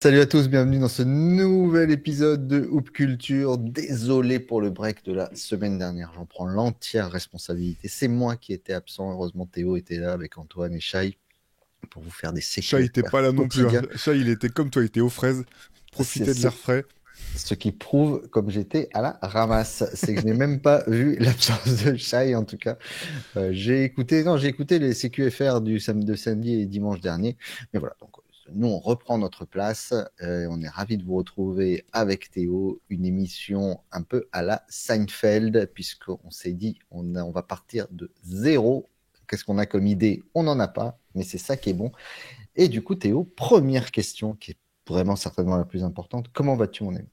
Salut à tous, bienvenue dans ce nouvel épisode de Hoop Culture. Désolé pour le break de la semaine dernière, j'en prends l'entière responsabilité. C'est moi qui étais absent, heureusement Théo était là avec Antoine et Shai pour vous faire des Chat, il était CQFR pas là non plus, hein. quotidiens. Chat, il était comme toi, il était aux fraises. C'est Profitait de l'air frais. ce qui prouve comme j'étais à la ramasse. C'est que je n'ai même pas vu l'absence de Shai en tout cas. J'ai écouté les CQFR de samedi et dimanche dernier. Mais voilà, donc nous, on reprend notre place. On est ravis de vous retrouver avec Théo. Une émission un peu à la Seinfeld, puisqu'on s'est dit, on va partir de zéro. Qu'est-ce qu'on a comme idée? On n'en a pas, mais c'est ça qui est bon. Et du coup, Théo, première question qui est vraiment certainement la plus importante. Comment vas-tu, mon ami?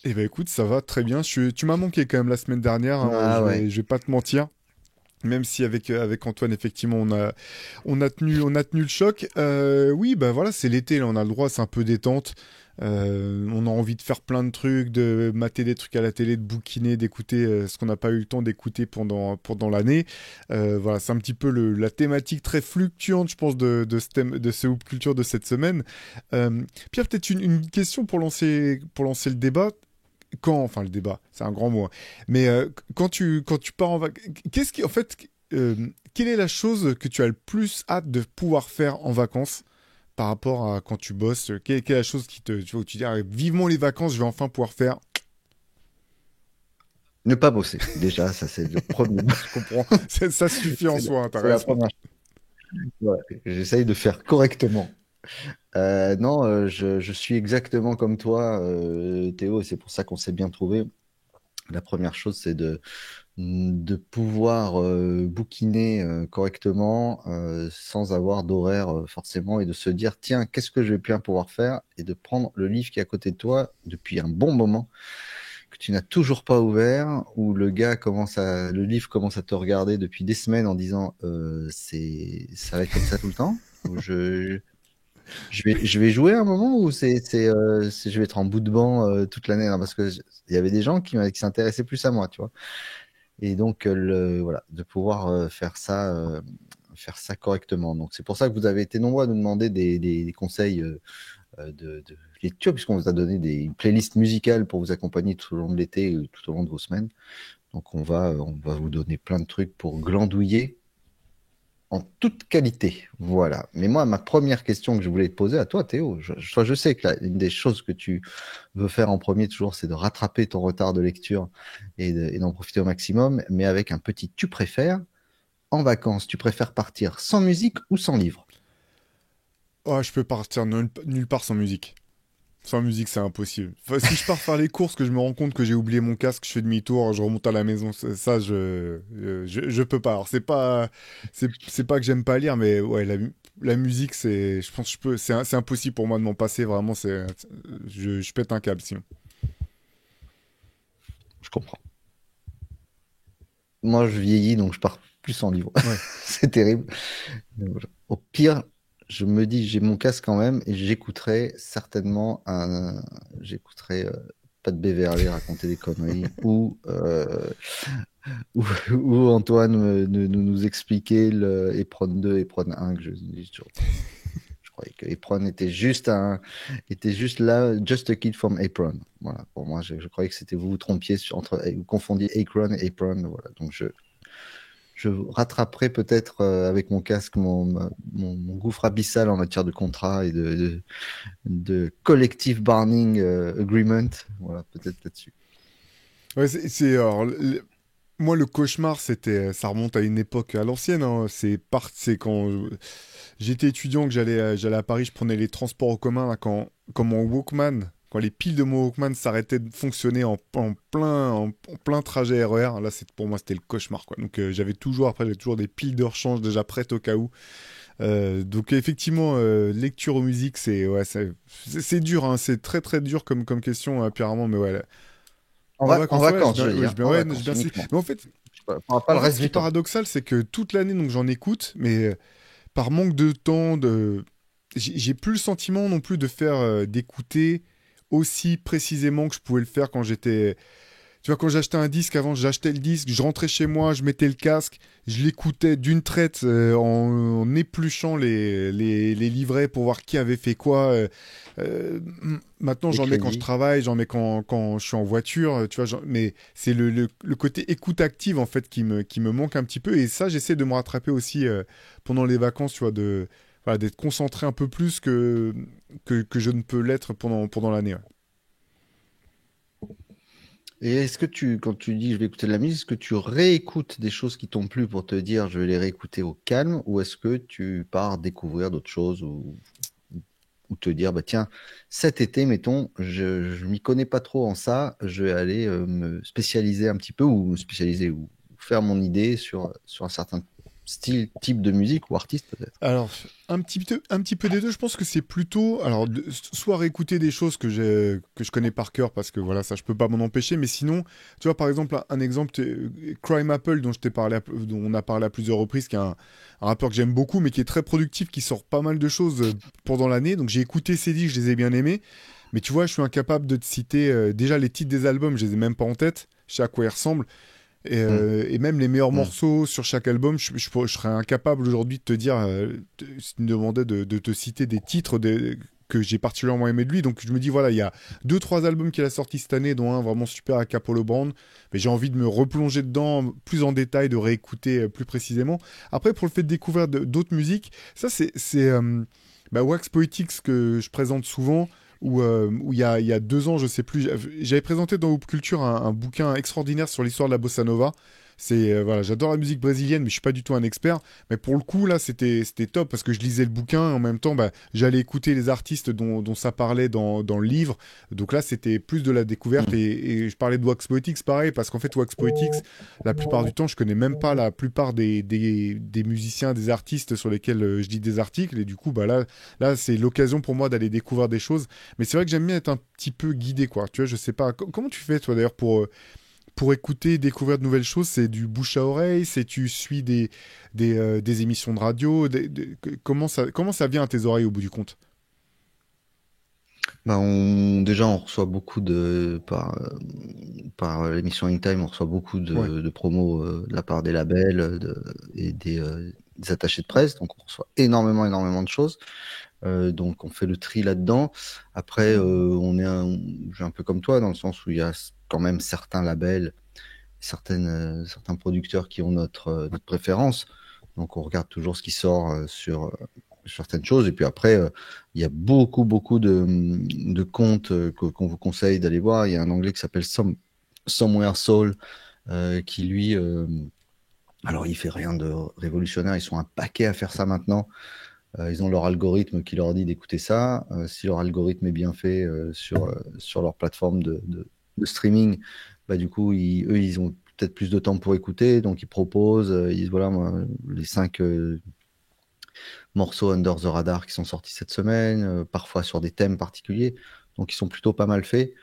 Eh ben écoute, ça va très bien. Tu m'as manqué quand même la semaine dernière, hein, Ah ouais. je vais pas te mentir. Même si avec Antoine, effectivement, on a tenu le choc. Oui, bah voilà, c'est l'été, là, on a le droit, c'est un peu détente. On a envie de faire plein de trucs, de mater des trucs à la télé, de bouquiner, d'écouter ce qu'on n'a pas eu le temps d'écouter pendant l'année. Voilà, c'est un petit peu la thématique très fluctuante, je pense, de ce Hoop Culture de cette semaine. Pierre, peut-être une question pour lancer le débat. Enfin le débat, c'est un grand mot, hein. Mais quand tu pars en vacances, en fait, quelle est la chose que tu as le plus hâte de pouvoir faire en vacances par rapport à quand tu bosses? Quelle est la chose tu vois, où tu dis, ah, vivement les vacances, je vais enfin pouvoir faire. Ne pas bosser. Déjà, ça c'est le premier. Je comprends, ça suffit en C'est la, soi, hein, t'as c'est la raison. première. Ouais, j'essaye de faire correctement. Non, je suis exactement comme toi, Théo, et c'est pour ça qu'on s'est bien trouvé. La première chose, c'est de pouvoir bouquiner correctement sans avoir d'horaire forcément et de se dire, tiens, qu'est-ce que je vais bien pouvoir faire? Et de prendre le livre qui est à côté de toi depuis un bon moment, que tu n'as toujours pas ouvert, où le livre commence à te regarder depuis des semaines en disant, ça va être comme ça tout le temps? Ou je vais jouer à un moment où je vais être en bout de banc toute l'année, hein, parce que il y avait des gens qui s'intéressaient plus à moi, tu vois. Et donc, voilà, de pouvoir faire ça correctement. Donc, c'est pour ça que vous avez été nombreux à nous demander des conseils de lecture, puisqu'on vous a donné des playlists musicales pour vous accompagner tout au long de l'été, tout au long de vos semaines. Donc, on va vous donner plein de trucs pour glandouiller en toute qualité. Voilà. Mais moi, ma première question que je voulais te poser à toi, Théo, je sais que une des choses que tu veux faire en premier toujours, c'est de rattraper ton retard de lecture et d'en profiter au maximum, mais avec un petit tu préfères. En vacances, tu préfères partir sans musique ou sans livre? Oh, je peux partir nulle part sans musique. Sans musique, c'est impossible. Enfin, si je pars faire les courses, que je me rends compte que j'ai oublié mon casque, je fais demi-tour, je remonte à la maison. Ça, je peux pas. Alors, c'est pas que j'aime pas lire, mais ouais, la musique, je pense que je peux, c'est impossible pour moi de m'en passer. Vraiment, je pète un câble sinon. Je comprends. Moi, je vieillis, donc je pars plus sans livre. Ouais. C'est terrible. Mais voilà. Au pire, je me dis, j'ai mon casque quand même et j'écouterai certainement j'écouterai pas de Béverly raconter des conneries ou Antoine nous expliquer le Epron 2, Epron 1 que je dis toujours pas. Je croyais que Epron était juste là, just a kid from Apron. Voilà. Pour moi, je croyais que c'était vous trompiez vous confondiez Akron et Apron. Voilà. Donc je rattraperai peut-être avec mon casque mon gouffre abyssal en matière de contrat et de collective bargaining agreement. Voilà, peut-être là-dessus. Ouais, alors, moi, le cauchemar, ça remonte à une époque à l'ancienne, hein. C'est quand j'étais étudiant, que j'allais à Paris, je prenais les transports en commun, là, quand mon Walkman, quand les piles de mon Walkman s'arrêtaient de fonctionner en plein trajet RER. Là, pour moi, c'était le cauchemar, quoi. Donc, après, j'avais toujours des piles de rechange déjà prêtes au cas où. Donc, effectivement, lecture ou musique, ouais, c'est dur, hein. C'est très, très dur comme question, apparemment, mais ouais. En En vacances, ouais, vacances, je veux dire. En ouais, j'ai vacances bien uniquement. Mais en fait, Pas le en fait, reste ce qui est du temps. paradoxal, c'est que toute l'année, donc j'en écoute, mais par manque de temps, j'ai plus le sentiment non plus d'écouter aussi précisément que je pouvais le faire quand j'étais Tu vois, quand j'achetais un disque, avant, j'achetais le disque, je rentrais chez moi, je mettais le casque, je l'écoutais d'une traite en épluchant les livrets pour voir qui avait fait quoi. Maintenant, Les j'en mets quand je crédits. travaille, j'en mets quand je suis en voiture, tu vois. Mais c'est le côté écoute active, en fait, qui me manque un petit peu. Et ça, j'essaie de me rattraper aussi pendant les vacances, tu vois, voilà, d'être concentré un peu plus que je ne peux l'être pendant l'année. Ouais. Et est-ce que quand tu dis je vais écouter de la musique, est-ce que tu réécoutes des choses qui t'ont plu pour te dire je vais les réécouter au calme, ou est-ce que tu pars découvrir d'autres choses, ou te dire bah tiens, cet été, mettons, je m'y connais pas trop en ça, je vais aller me spécialiser un petit peu, ou me spécialiser, ou faire mon idée sur un certain style, type de musique ou artiste peut-être. Alors, un petit peu des deux, je pense que c'est plutôt, alors, soit réécouter des choses que je connais par cœur, parce que voilà, ça, je peux pas m'en empêcher, mais sinon, tu vois, par exemple, un exemple, Crime Apple, dont je t'ai parlé, dont on a parlé à plusieurs reprises, qui est un rappeur que j'aime beaucoup, mais qui est très productif, qui sort pas mal de choses pendant l'année, donc j'ai écouté ses disques, je les ai bien aimés, mais tu vois, je suis incapable de te citer, déjà les titres des albums, je les ai même pas en tête, je sais à quoi ils ressemblent, Hmm, et même les meilleurs hmm. morceaux sur chaque album, je serais incapable aujourd'hui de te dire, si tu me demandais de te citer des titres que j'ai particulièrement aimé de lui. Donc je me dis, voilà, il y a deux, trois albums qu'il a sortis cette année, dont un vraiment super à Apollo Brown. Mais j'ai envie de me replonger dedans plus en détail, de réécouter plus précisément. Après, pour le fait de découvrir d'autres musiques, ça c'est Wax Poetics que je présente souvent où il y a 2 ans, je sais plus, j'avais présenté dans Hoop Culture un bouquin extraordinaire sur l'histoire de la bossa nova. Voilà, j'adore la musique brésilienne, mais je suis pas du tout un expert. Mais pour le coup, là, c'était top parce que je lisais le bouquin en même temps, bah, j'allais écouter les artistes dont ça parlait dans le livre. Donc là, c'était plus de la découverte et je parlais de Wax Poetics, pareil, parce qu'en fait, Wax Poetics, la plupart du temps, je connais même pas la plupart des musiciens, des artistes sur lesquels je lis des articles. Et du coup, bah là, c'est l'occasion pour moi d'aller découvrir des choses. Mais c'est vrai que j'aime bien être un petit peu guidé, quoi. Tu vois, je sais pas. Comment tu fais, toi, d'ailleurs, pour écouter, découvrir de nouvelles choses? C'est du bouche à oreille? C'est tu suis des émissions de radio? Comment ça vient à tes oreilles au bout du compte? Bah, déjà, on reçoit beaucoup par l'émission In Time, on reçoit beaucoup Ouais. de promos de la part des labels et des attachés de presse. Donc, on reçoit énormément, énormément de choses. Donc, on fait le tri là-dedans. Après, je suis un peu comme toi, dans le sens où il y a quand même certains labels, certains producteurs qui ont notre préférence. Donc, on regarde toujours ce qui sort sur certaines choses. Et puis après, il y a beaucoup, beaucoup de comptes qu'on vous conseille d'aller voir. Il y a un anglais qui s'appelle Somewhere Soul, qui lui, alors il fait rien de révolutionnaire. Ils sont un paquet à faire ça maintenant. Ils ont leur algorithme qui leur dit d'écouter ça. Si leur algorithme est bien fait sur leur plateforme de streaming, bah, du coup, eux, ils ont peut-être plus de temps pour écouter. Donc, ils proposent, ils disent, voilà, moi, les 5 morceaux Under the Radar qui sont sortis cette semaine, parfois sur des thèmes particuliers. Donc, ils sont plutôt pas mal faits.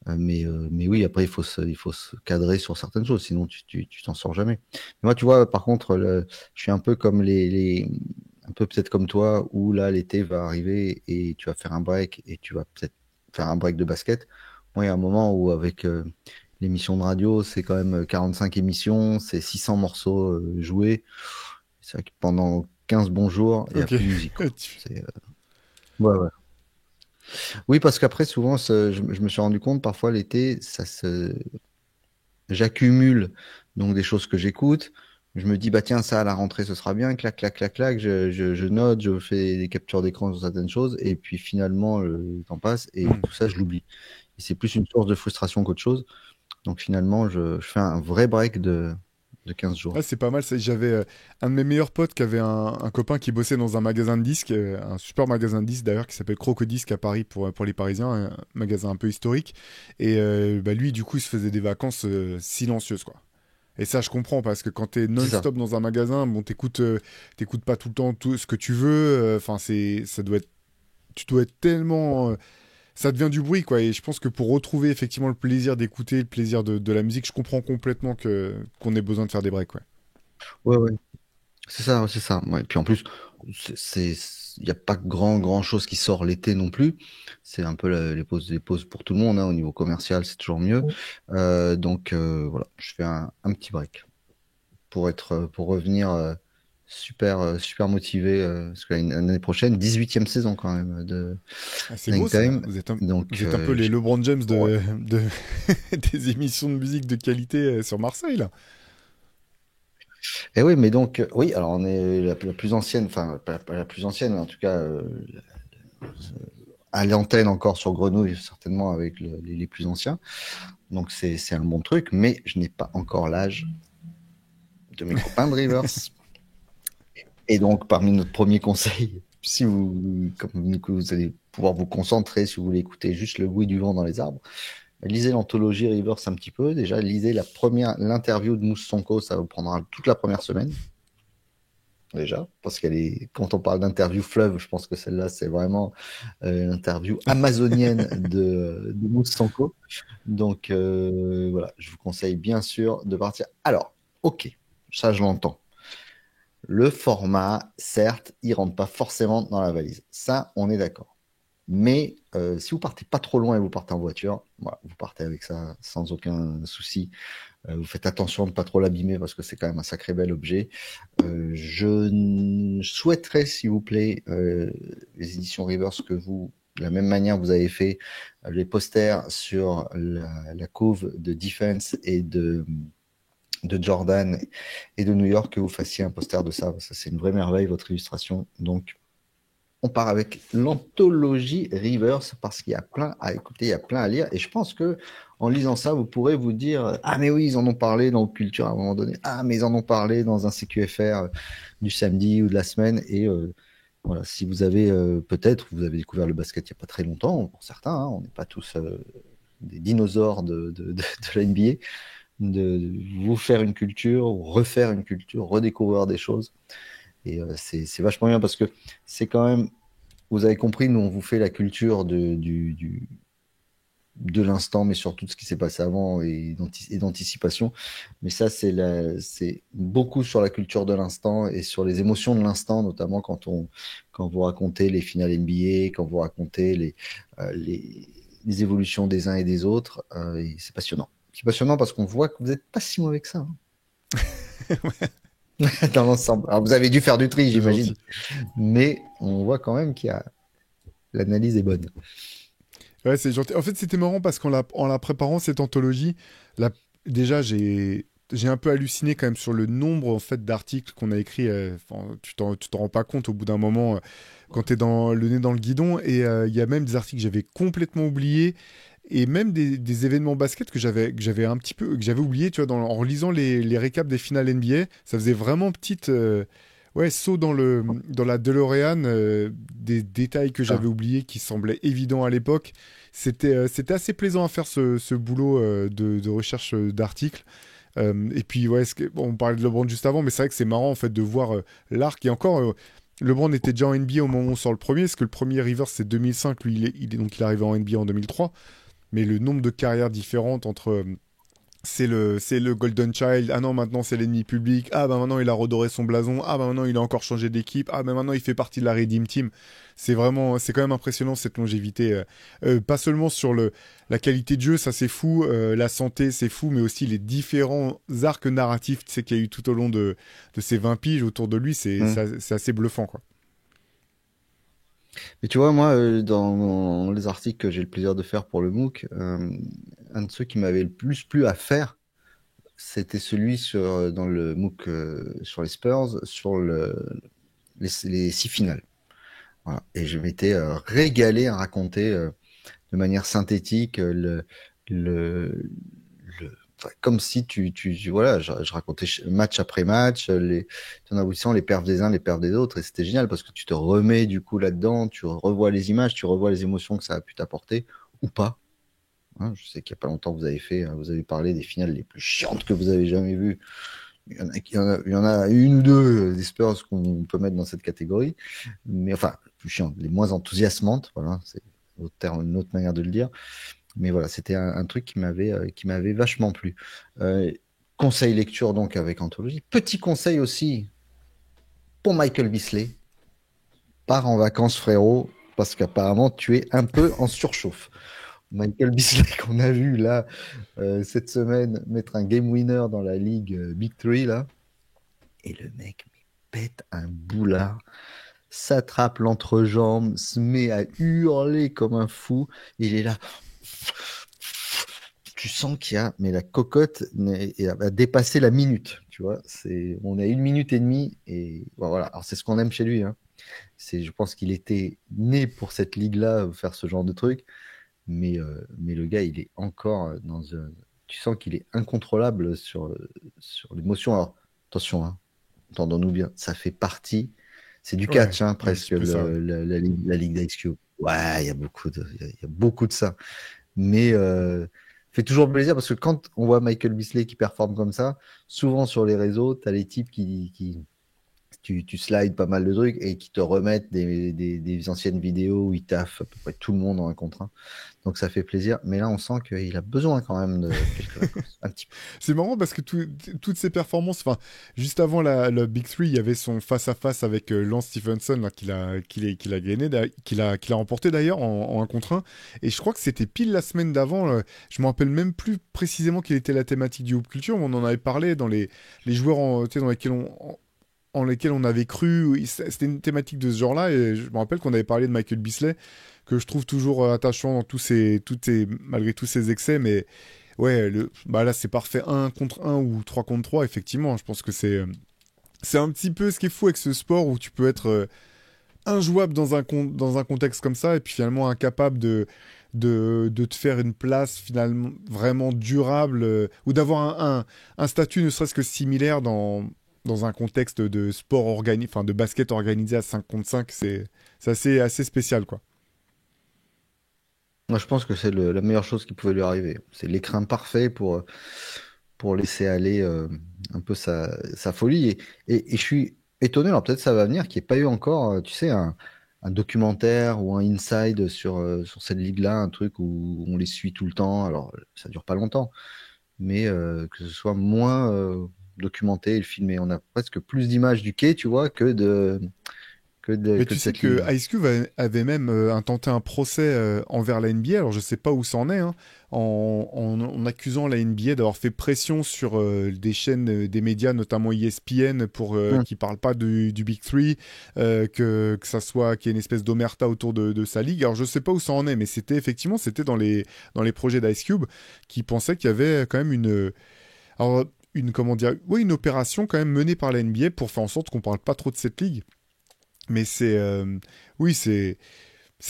Mais oui, après, il faut se cadrer sur certaines choses, sinon tu t'en sors jamais. Mais moi, tu vois, par contre, je suis un peu comme un peu peut-être comme toi, où là, l'été va arriver et tu vas faire un break et tu vas peut-être faire un break de basket. Moi, il y a un moment où, avec l'émission de radio, c'est quand même 45 émissions, c'est 600 morceaux joués. C'est vrai que pendant 15 bons jours, il n'y a Ok. plus de musique, quoi. Ouais, ouais. Oui, parce qu'après, souvent, je me suis rendu compte, parfois l'été, j'accumule donc des choses que j'écoute. Je me dis, bah tiens, ça à la rentrée, ce sera bien, clac, clac, clac, clac. Je note, je fais des captures d'écran sur certaines choses, et puis finalement, le temps passe, et Hmm. tout ça, je l'oublie. Et c'est plus une source de frustration qu'autre chose. Donc finalement, je fais un vrai break de 15 jours. Ah, c'est pas mal. J'avais un de mes meilleurs potes qui avait un copain qui bossait dans un magasin de disques, un super magasin de disques d'ailleurs, qui s'appelle Crocodisque à Paris pour les Parisiens, un magasin un peu historique. Et bah, lui, du coup, il se faisait des vacances silencieuses, quoi. Et ça, je comprends, parce que quand t'es C'est ça. non-stop dans un magasin, bon, t'écoutes pas tout le temps tout ce que tu veux. Enfin, tu dois être tellement, ça devient du bruit, quoi. Et je pense que pour retrouver effectivement le plaisir d'écouter, le plaisir de la musique, je comprends complètement qu'on ait besoin de faire des breaks, ouais. Ouais, ouais. C'est ça, c'est ça. Ouais. Puis en plus, c'est il n'y a pas grand chose qui sort l'été non plus. C'est un peu les pauses pour tout le monde, hein, au niveau commercial, c'est toujours mieux. Donc voilà, je fais un petit break pour revenir super motivé parce que l'année prochaine, 18e saison quand même de Ah, c'est beau Hang ça. Time. Vous Donc êtes un peu les LeBron James ouais. des émissions de musique de qualité sur Marseille, là. Et oui, mais donc oui, alors on est la plus ancienne, enfin pas la plus ancienne, mais en tout cas à l'antenne encore sur Grenouille, certainement avec les plus anciens. Donc c'est un bon truc, mais je n'ai pas encore l'âge de mes copains de Rivers. Et donc, parmi notre premier conseil, si vous, comme vous allez pouvoir vous concentrer, si vous voulez écouter juste le bruit du vent dans les arbres, lisez l'anthologie Rivers un petit peu. Déjà, lisez l'interview de Mousse Sonko, ça vous prendra toute la première semaine. Déjà, parce quand on parle d'interview fleuve, je pense que celle-là, c'est vraiment l'interview amazonienne de Mousse Sonko. Donc, voilà, je vous conseille bien sûr de partir. Alors, ok, ça, je l'entends. Le format, certes, il rentre pas forcément dans la valise. Ça, on est d'accord. Mais si vous partez pas trop loin et vous partez en voiture, voilà, vous partez avec ça sans aucun souci. Vous faites attention de ne pas trop l'abîmer parce que c'est quand même un sacré bel objet. Souhaiterais, s'il vous plaît, les éditions Rivers de la même manière que vous avez fait les posters sur la couve de Defense et de Jordan et de New York, que vous fassiez un poster de ça. Ça, c'est une vraie merveille, votre illustration. Donc, on part avec l'anthologie Rivers parce qu'il y a plein à écouter, il y a plein à lire. Et je pense que en lisant ça, vous pourrez vous dire ah, mais oui, ils en ont parlé dans Culture à un moment donné. Ah, mais ils en ont parlé dans un CQFR du samedi ou de la semaine. Et voilà, si vous avez peut-être, vous avez découvert le basket il n'y a pas très longtemps, pour certains, hein, on n'est pas tous des dinosaures de la NBA, de vous faire une culture, refaire une culture, redécouvrir des choses. Et c'est vachement bien parce que c'est quand même, vous avez compris, nous on vous fait la culture de l'instant, mais surtout de ce qui s'est passé avant et d'anticipation. Mais ça, c'est beaucoup sur la culture de l'instant et sur les émotions de l'instant, notamment quand vous racontez les finales NBA, quand vous racontez les évolutions des uns et des autres. Et c'est passionnant. C'est passionnant parce qu'on voit que vous n'êtes pas si mauvais que ça, hein, dans l'ensemble. Alors, vous avez dû faire du tri, C'est j'imagine. gentil. Mais on voit quand même l'analyse est bonne. Ouais, c'est gentil. En fait, c'était marrant parce en la préparant cette anthologie, la- déjà, j'ai un peu halluciné quand même sur le nombre en fait d'articles qu'on a écrits. Enfin, tu t'en rends pas compte au bout d'un moment quand t'es dans le nez dans le guidon. Et il y a même des articles que j'avais complètement oubliés et même des événements basket que j'avais un petit peu que j'avais oublié. Tu vois, en relisant les récaps des finales NBA, ça faisait vraiment petite. Ouais, saut dans la DeLorean, des détails que j'avais Ah. oubliés qui semblaient évidents à l'époque. C'était assez plaisant à faire ce boulot de recherche d'articles. Et puis, ouais, bon, on parlait de LeBron juste avant, mais c'est vrai que c'est marrant en fait de voir l'arc. Et encore, LeBron était déjà en NBA au moment où on sort le premier, parce que le premier Rivers c'est 2005, lui donc il est arrivé en NBA en 2003. Mais le nombre de carrières différentes entre c'est le Golden Child. Ah non, maintenant c'est l'ennemi public. Ah bah maintenant il a redoré son blason. Ah bah maintenant il a encore changé d'équipe. Ah bah maintenant il fait partie de la Redeem Team. C'est quand même impressionnant cette longévité. Pas seulement sur la qualité de jeu, ça c'est fou. La santé, c'est fou, mais aussi les différents arcs narratifs, tu sais, qu'il y a eu tout au long de ces 20 piges autour de lui. Hmm. C'est assez bluffant, quoi. Mais tu vois, moi, dans les articles que j'ai le plaisir de faire pour le MOOC, un de ceux qui m'avait le plus plu à faire, c'était celui dans le MOOC sur les Spurs, sur les six finales. Voilà. Et je m'étais régalé à raconter de manière synthétique le, enfin, comme si voilà, je racontais match après match, en aboutissant les perfs des uns, les perfs des autres, et c'était génial parce que tu te remets du coup là-dedans, tu revois les images, tu revois les émotions que ça a pu t'apporter ou pas. Hein, je sais qu'il y a pas longtemps vous avez vous avez parlé des finales les plus chiantes que vous avez jamais vues. Il y en a une ou deux des Spurs qu'on peut mettre dans cette catégorie, mais enfin, plus chiantes, les moins enthousiasmantes, voilà, c'est une autre manière de le dire. Mais voilà, c'était un truc qui m'avait vachement plu. Euh, Conseil lecture donc avec Anthologie. Petit conseil aussi pour Michael Bisley. pars en vacances, frérot, parce qu'apparemment, tu es un peu en surchauffe. Michael Bisley, qu'on a vu là cette semaine mettre un game winner dans la ligue Big Three, là, et le mec mais, pète un boulard, s'attrape l'entrejambe, se met à hurler comme un fou. Il est là. Tu sens qu'il y a, mais la cocotte a dépassé la minute. Tu vois, on a 1 minute et demie et bon, voilà. Alors c'est ce qu'on aime chez lui. Hein. Je pense qu'il était né pour cette ligue-là, faire ce genre de truc. Mais le gars, il est encore dans un. Tu sens qu'il est incontrôlable sur l'émotion. Alors attention, hein, entendons-nous bien, ça fait partie. C'est du Ouais, catch, hein, un presque, petit peu ça, ouais. la Ligue d'Ice Cube. Ouais, il y a beaucoup de ça. Mais fait toujours plaisir parce que quand on voit Michael Bisley qui performe comme ça, souvent sur les réseaux, tu as les types tu slides pas mal de trucs et qui te remettent des anciennes vidéos où il taffe à peu près tout le monde en un contre un. Donc ça fait plaisir. Mais là, on sent qu'il a besoin quand même de quelques vacances. Un petit peu. C'est marrant parce que toutes ces performances, enfin, juste avant la Big Three, il y avait son face-à-face avec Lance Stephenson là, qu'il a gagné, qu'il a remporté d'ailleurs en 1 contre 1. Et je crois que c'était pile la semaine d'avant. Je me rappelle même plus précisément quelle était la thématique du Hoop Culture, mais on en avait parlé dans les joueurs tu sais, en lesquels on avait cru. Oui, c'était une thématique de ce genre-là. Et je me rappelle qu'on avait parlé de Michael Bisley, que je trouve toujours attachant dans malgré tous ses excès, mais. Ouais, bah là c'est parfait 1 contre 1 ou 3 contre 3, effectivement. Je pense que c'est un petit peu ce qui est fou avec ce sport où tu peux être injouable dans un contexte comme ça et puis finalement incapable de te faire une place finalement vraiment durable ou d'avoir un statut ne serait-ce que similaire dans un contexte de sport organisé, enfin de basket organisé à 5 contre 5. C'est assez spécial, quoi. Moi, je pense que c'est la meilleure chose qui pouvait lui arriver. C'est l'écrin parfait pour laisser aller un peu sa folie. Et je suis étonné, alors peut-être ça va venir, qu'il n'y ait pas eu encore, tu sais, un documentaire ou un inside sur cette ligue-là, un truc où on les suit tout le temps. Alors, ça dure pas longtemps, mais que ce soit moins documenté et filmé. On a presque plus d'images du quai, tu vois, Mais que tu de sais cette que ligue. Ice Cube avait même intenté un procès envers la NBA, alors je sais pas où ça en est, hein, en accusant la NBA d'avoir fait pression sur des chaînes, des médias, notamment ESPN, pour Hum. qu'ils parlent pas du Big Three, que ça soit qu'il y ait une espèce d'omerta autour de sa ligue. Alors je sais pas où ça en est, mais c'était dans les projets d'Ice Cube qui pensaient qu'il y avait quand même alors, comment dire, ouais, une opération quand même menée par la NBA pour faire en sorte qu'on parle pas trop de cette ligue. Mais oui, c'est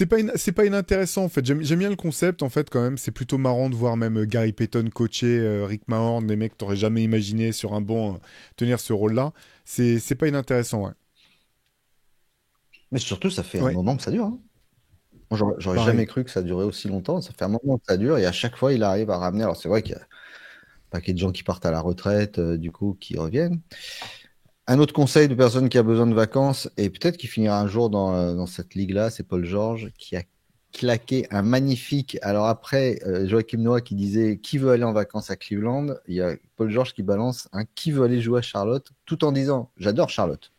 pas inintéressant en fait. J'aime bien le concept en fait quand même. C'est plutôt marrant de voir même Gary Payton coacher Rick Mahorn, des mecs que t'aurais jamais imaginé sur un banc tenir ce rôle-là. C'est pas inintéressant, ouais. Mais surtout, ça fait un Ouais, moment que ça dure. Hein. Moi, j'aurais jamais pareil. cru que ça durait aussi longtemps. Ça fait un moment que ça dure et à chaque fois, il arrive à ramener. Alors, c'est vrai qu'il y a un paquet de gens qui partent à la retraite, du coup, qui reviennent. Un autre conseil de personne qui a besoin de vacances et peut-être qui finira un jour dans cette ligue-là, c'est Paul George qui a claqué un magnifique. Alors après, Joachim Noah qui disait qui veut aller en vacances à Cleveland, il y a Paul George qui balance un qui veut aller jouer à Charlotte, tout en disant j'adore Charlotte,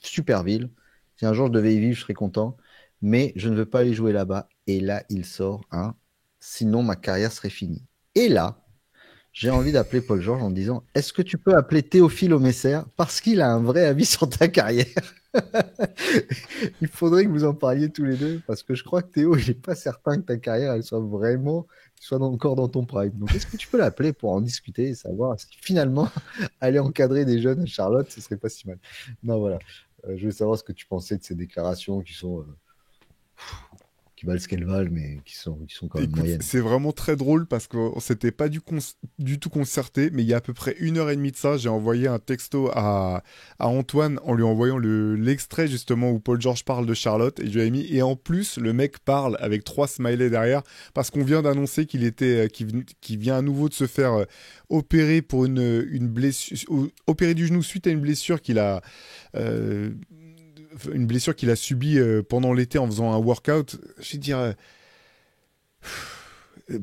super ville. Si un jour je devais y vivre, je serais content, mais je ne veux pas aller jouer là-bas. Et là, il sort un sinon ma carrière serait finie. Et là, j'ai envie d'appeler Paul Georges en disant est-ce que tu peux appeler Théophile Aumesser parce qu'il a un vrai avis sur ta carrière. Il faudrait que vous en parliez tous les deux parce que je crois que Théo, il n'est pas certain que ta carrière elle soit vraiment encore dans ton prime. Donc, est-ce que tu peux l'appeler pour en discuter et savoir si finalement aller encadrer des jeunes à Charlotte, ce serait pas si mal. Non, voilà. Je veux savoir ce que tu pensais de ces déclarations qui valent ce qu'elles valent, mais qui sont quand même Écoute, moyennes. c'est vraiment très drôle parce qu'on s'était pas du tout concerté, mais il y a à peu près 1 heure et demie de ça, j'ai envoyé un texto à Antoine en lui envoyant l'extrait justement où Paul George parle de Charlotte et je lui ai mis et en plus le mec parle avec 3 smileys derrière parce qu'on vient d'annoncer qu'il vient à nouveau de se faire opérer pour une blessure, opérer du genou suite à euh, une blessure qu'il a subie pendant l'été en faisant un workout. Je vais dire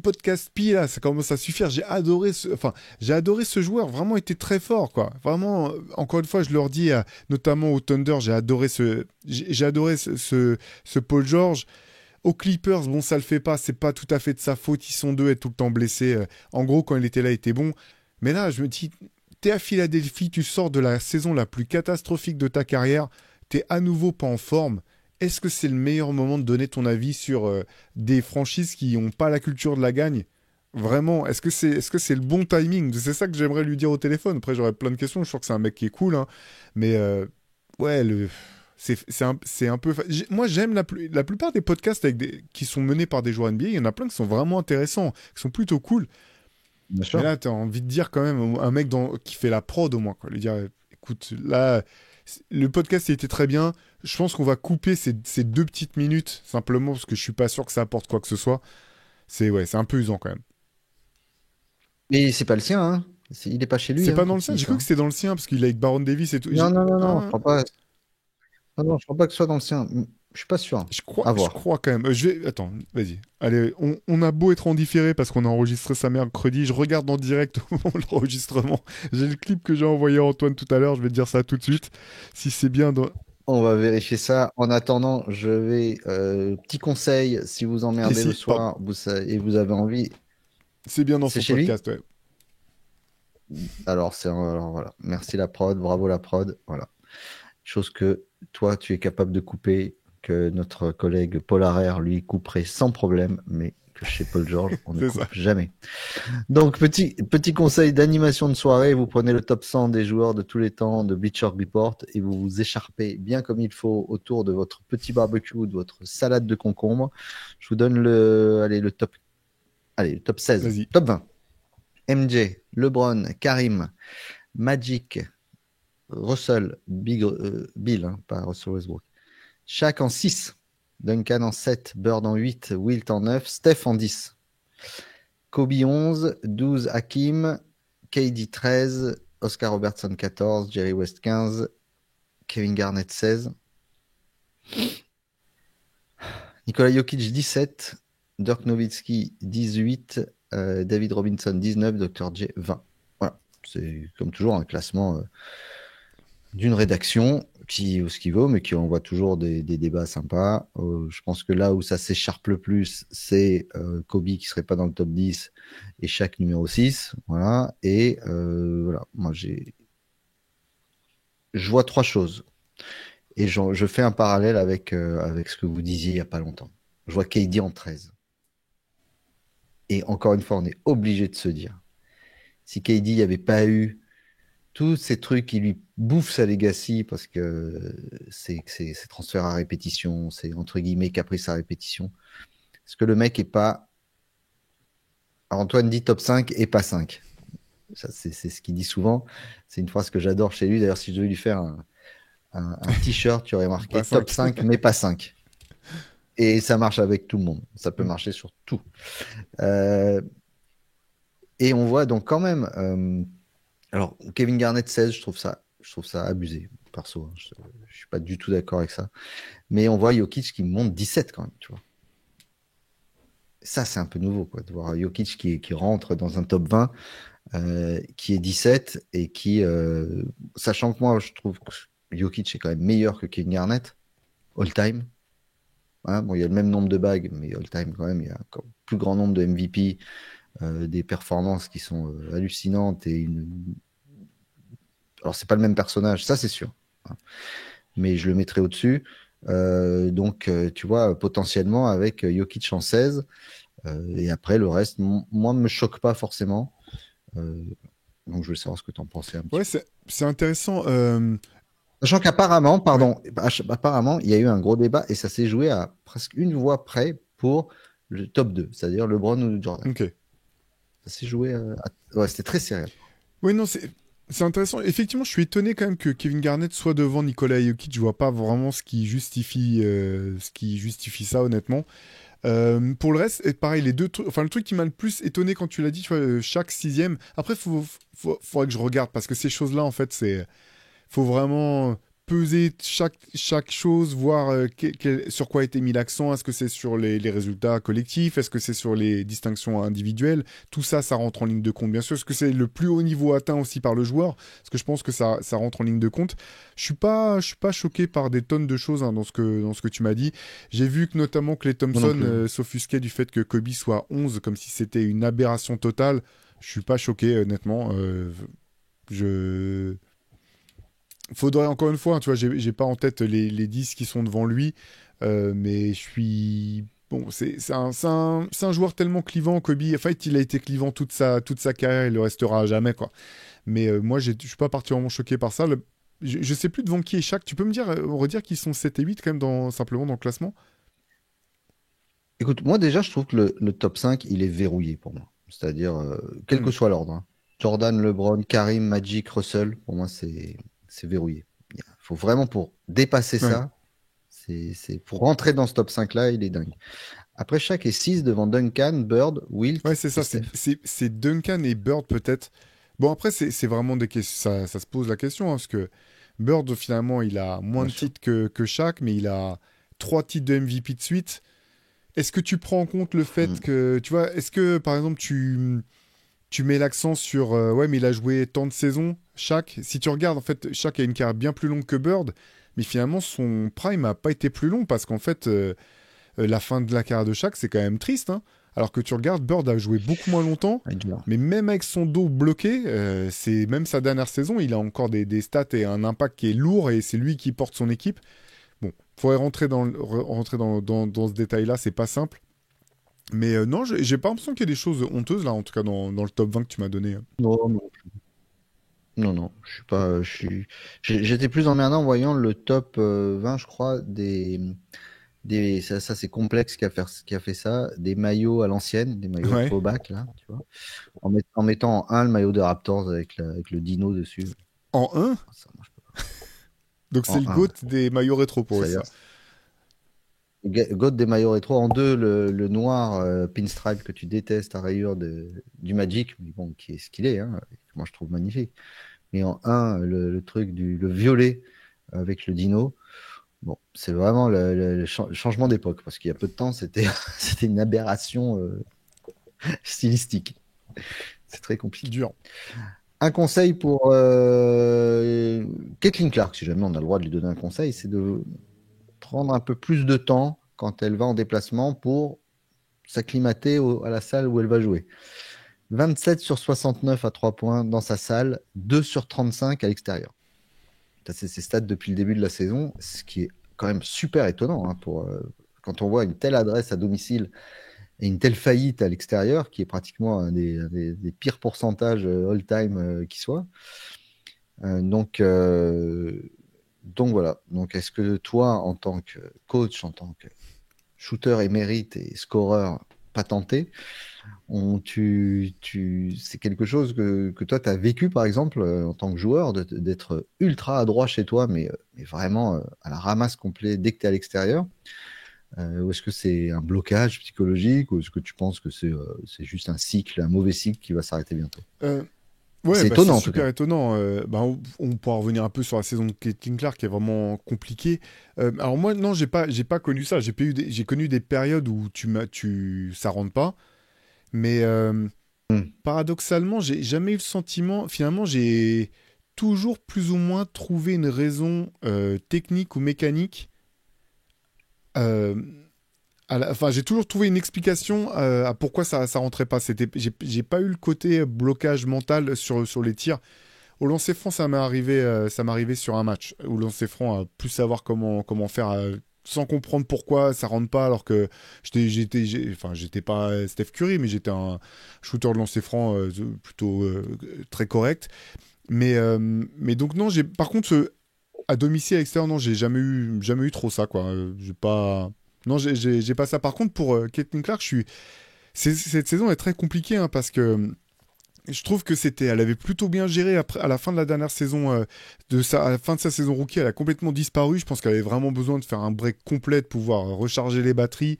podcast Pi, là, ça commence à suffire. J'ai adoré ce joueur. Vraiment, été très fort, quoi. Vraiment, encore une fois, je leur dis, notamment au Thunder, j'ai adoré ce Paul George. Aux Clippers, bon, ça le fait pas. C'est pas tout à fait de sa faute. Ils sont deux, être tout le temps blessés. En gros, quand il était là, il était bon. Mais là, je me dis, t'es à Philadelphie, tu sors de la saison la plus catastrophique de ta carrière. T'es à nouveau pas en forme. Est-ce que c'est le meilleur moment de donner ton avis sur des franchises qui n'ont pas la culture de la gagne? Vraiment, est-ce que c'est le bon timing? C'est ça que j'aimerais lui dire au téléphone. Après, j'aurais plein de questions. Je suis sûr que c'est un mec qui est cool, hein. Mais ouais, c'est un peu. Moi, j'aime la plupart des podcasts qui sont menés par des joueurs NBA. Il y en a plein qui sont vraiment intéressants, qui sont plutôt cool. Bien Mais sûr. là, t'as envie de dire quand même un mec qui fait la prod au moins, quoi. Lui dire, écoute, là, le podcast il était très bien. Je pense qu'on va couper ces 2 petites minutes simplement parce que je suis pas sûr que ça apporte quoi que ce soit. C'est un peu usant quand même. Mais c'est pas le sien, hein. Il est pas chez lui, C'est hein, pas dans le quand il sien. dit J'ai ça, cru que hein. c'était dans le sien parce qu'il est avec Baron Davis et tout. Non, non, non, non, je Ah, crois pas. Non, non, je crois pas que ce soit dans le sien. Je suis pas sûr. À je voir. crois quand même. Attends, vas-y. Allez, on a beau être en différé parce qu'on a enregistré ça mercredi. Je regarde en direct au moment de l'enregistrement. J'ai le clip que j'ai envoyé à Antoine tout à l'heure. Je vais te dire ça tout de suite. Si c'est bien dans... On va vérifier ça. En attendant, je vais petit conseil, si vous Et emmerdez le si, pardon. soir, et vous avez envie, C'est bien dans c'est son chez lui. podcast, ouais. Alors voilà. Merci la prod, bravo la prod. Voilà. Chose que toi, tu es capable de couper, que notre collègue Paul Harrer, lui, couperait sans problème, mais que chez Paul George, on ne C'est ça. coupe jamais. Donc, petit conseil d'animation de soirée, vous prenez le top 100 des joueurs de tous les temps de Bleacher Report et vous vous écharpez bien comme il faut autour de votre petit barbecue ou de votre salade de concombre. Je vous donne le top 16, Vas-y. top 20. MJ, LeBron, Karim, Magic, Russell, Bill, hein, pas Russell Westbrook. Shaq en 6, Duncan en 7, Bird en 8, Wilt en 9, Steph en 10. Kobe 11, 12 Hakim, KD 13, Oscar Robertson 14, Jerry West 15, Kevin Garnett 16, Nikola Jokic 17, Dirk Nowitzki 18, David Robinson 19, Dr. J 20. Voilà, c'est comme toujours un classement d'une rédaction qui vaut ce qu'il vaut, mais qui envoie toujours des débats sympas. Je pense que là où ça s'écharpe le plus, c'est Kobe qui serait pas dans le top 10 et Shaq numéro 6. Voilà. Et voilà, je vois trois choses. Et je fais un parallèle avec ce que vous disiez il y a pas longtemps. Je vois KD en 13. Et encore une fois, on est obligé de se dire, si KD n'avait pas eu tous ces trucs qui lui bouffent sa legacy parce que c'est transfert à répétition, c'est entre guillemets caprice à répétition. Est-ce que le mec est pas. Alors Antoine dit top 5 et pas 5. C'est ce qu'il dit souvent. C'est une phrase que j'adore chez lui. D'ailleurs, si je devais lui faire un t-shirt, tu aurais marqué Pas top 5. 5 mais pas 5. Et ça marche avec tout le monde. Ça peut marcher sur tout. Euh, et on voit donc quand même. Alors, Kevin Garnett 16, je trouve ça abusé, perso, hein. Je suis pas du tout d'accord avec ça. Mais on voit Jokic qui monte 17 quand même, tu vois. Ça, c'est un peu nouveau, quoi, de voir Jokic qui rentre dans un top 20, qui est 17 et sachant que moi, je trouve que Jokic est quand même meilleur que Kevin Garnett, all-time. Hein, bon, il y a le même nombre de bagues, mais all-time quand même, il y a encore plus grand nombre de MVP, des performances qui sont hallucinantes et Alors, c'est pas le même personnage, ça c'est sûr, hein. Mais je le mettrai au-dessus. Donc, tu vois, potentiellement avec Jokic en 16, et après le reste, moi, me choque pas forcément. Euh, donc, je veux savoir ce que tu en pensais un petit Ouais, peu. c'est intéressant. Sachant qu'apparemment, Ouais. pardon, apparemment, il y a eu un gros débat et ça s'est joué à presque une voix près pour le top 2, c'est-à-dire LeBron ou Jordan. Ok. Ça s'est joué ouais, c'était très serré. Oui, non, c'est intéressant. Effectivement, je suis étonné quand même que Kevin Garnett soit devant Nikola Jokic. Je vois pas vraiment ce qui justifie ça, honnêtement. Pour le reste, et pareil, les deux trucs. Enfin, le truc qui m'a le plus étonné quand tu l'as dit, tu vois, chaque sixième. Après, faudrait que je regarde parce que ces choses-là, en fait, faut vraiment peser chaque chose, voir sur quoi a été mis l'accent. Est-ce que c'est sur les résultats collectifs? Est-ce que c'est sur les distinctions individuelles? Tout ça, ça rentre en ligne de compte, bien sûr. Est-ce que c'est le plus haut niveau atteint aussi par le joueur? Parce que je pense que ça rentre en ligne de compte. Je suis pas choqué par des tonnes de choses, hein, dans ce que tu m'as dit. J'ai vu que notamment Klay Moi non Thompson plus. s'offusquait du fait que Kobe soit 11, comme si c'était une aberration totale. Je suis pas choqué, honnêtement. Je faudrait encore une fois, hein, tu vois, j'ai pas en tête les 10 qui sont devant lui, mais je suis. Bon, c'est un joueur tellement clivant, Kobe. En fait, il a été clivant toute sa carrière, il le restera à jamais, quoi. Mais moi, je suis pas particulièrement choqué par ça. Je sais plus devant qui est Shaq. Tu peux me dire, redire qu'ils sont 7 et 8 quand même, simplement dans le classement? Écoute, moi déjà, je trouve que le top 5 il est verrouillé pour moi. C'est-à-dire, quel Hmm. que soit l'ordre, hein. Jordan, LeBron, Karim, Magic, Russell, pour moi, c'est verrouillé. Il faut vraiment, pour dépasser Ouais. ça, pour rentrer dans ce top 5-là, il est dingue. Après, chaque est 6 devant Duncan, Bird, Ouais, Wilt c'est et ça. Steph. C'est Duncan et Bird, peut-être. Bon, après, c'est vraiment des questions. Ça se pose la question, hein, parce que Bird, finalement, il a moins Bien de sûr. titres que Shaq, mais il a 3 titres de MVP de suite. Est-ce que tu prends en compte le fait Mm. que, tu vois, est-ce que, par exemple, tu mets l'accent sur, ouais, mais il a joué tant de saisons, Shaq. Si tu regardes, en fait, Shaq a une carrière bien plus longue que Bird, mais finalement, son prime n'a pas été plus long, parce qu'en fait, la fin de la carrière de Shaq, c'est quand même triste, hein. Alors que tu regardes, Bird a joué beaucoup moins longtemps, Ouais, dur. mais même avec son dos bloqué, c'est même sa dernière saison, il a encore des stats et un impact qui est lourd, et c'est lui qui porte son équipe. Bon, faudrait rentrer dans ce détail-là, c'est pas simple. Mais non, j'ai pas l'impression qu'il y ait des choses honteuses, là, en tout cas dans le top 20 que tu m'as donné. Non, non, non, non, je suis pas, j'étais plus emmerdé en voyant le top 20, je crois, ça c'est Complexe qui a fait ça, des maillots à l'ancienne, des maillots Ouais. throwback, là, tu vois, en mettant en un le maillot de Raptors avec le dino dessus. En un. Ça marche Donc pas. c'est En le un, GOAT des maillots rétro pour eux, c'est-à-dire, ça. God des maillots rétro, en deux, le noir pinstripe que tu détestes à rayures du Magic, mais bon, qui est ce qu'il est, hein, moi je trouve magnifique. Mais en un, le truc le violet avec le dino. Bon, c'est vraiment le changement d'époque, parce qu'il y a peu de temps, c'était c'était une aberration stylistique. C'est très compliqué. Dur. Un conseil pour Caitlin Clark, si jamais on a le droit de lui donner un conseil, c'est de prendre un peu plus de temps quand elle va en déplacement pour s'acclimater à la salle où elle va jouer. 27 sur 69 à 3 points dans sa salle, 2 sur 35 à l'extérieur. Ça, c'est ses stats depuis le début de la saison, ce qui est quand même super étonnant, hein, quand on voit une telle adresse à domicile et une telle faillite à l'extérieur, qui est pratiquement des pires pourcentages all-time qui soit. Euh, donc, euh, donc voilà. Donc, est-ce que toi, en tant que coach, en tant que shooter émérite et scoreur patenté, c'est quelque chose que toi, tu as vécu, par exemple, en tant que joueur, d'être ultra adroit chez toi, mais vraiment à la ramasse complet dès que tu es à l'extérieur? Ou est-ce que c'est un blocage psychologique, ou est-ce que tu penses que c'est juste un cycle, un mauvais cycle qui va s'arrêter bientôt? Euh, ouais, C'est bah c'est étonnant, en tout cas. super étonnant. Bah, on pourra revenir un peu sur la saison de Caitlin Clark qui est vraiment compliquée. Alors moi, non, j'ai pas connu ça. J'ai connu des périodes où ça rentre pas. Mais Hmm. paradoxalement, j'ai jamais eu le sentiment. Finalement, j'ai toujours plus ou moins trouvé une raison technique ou mécanique. euh, Enfin, j'ai toujours trouvé une explication à pourquoi ça rentrait pas. J'ai pas eu le côté blocage mental sur les tirs. Au lancer franc, ça m'est arrivé sur un match. Au lancer franc, à plus savoir comment faire, sans comprendre pourquoi ça rentre pas, alors que enfin, j'étais pas Steph Curry, mais j'étais un shooter de lancer franc plutôt très correct. Mais donc non, par contre, à domicile, à l'extérieur, non, j'ai jamais eu trop ça, quoi. J'ai pas. Non, j'ai pas ça. Par contre, pour Caitlin Clark, cette saison est très compliquée, hein, parce que je trouve que elle avait plutôt bien géré à la fin de la dernière saison, à la fin de sa saison rookie, elle a complètement disparu. Je pense qu'elle avait vraiment besoin de faire un break complet, de pouvoir recharger les batteries,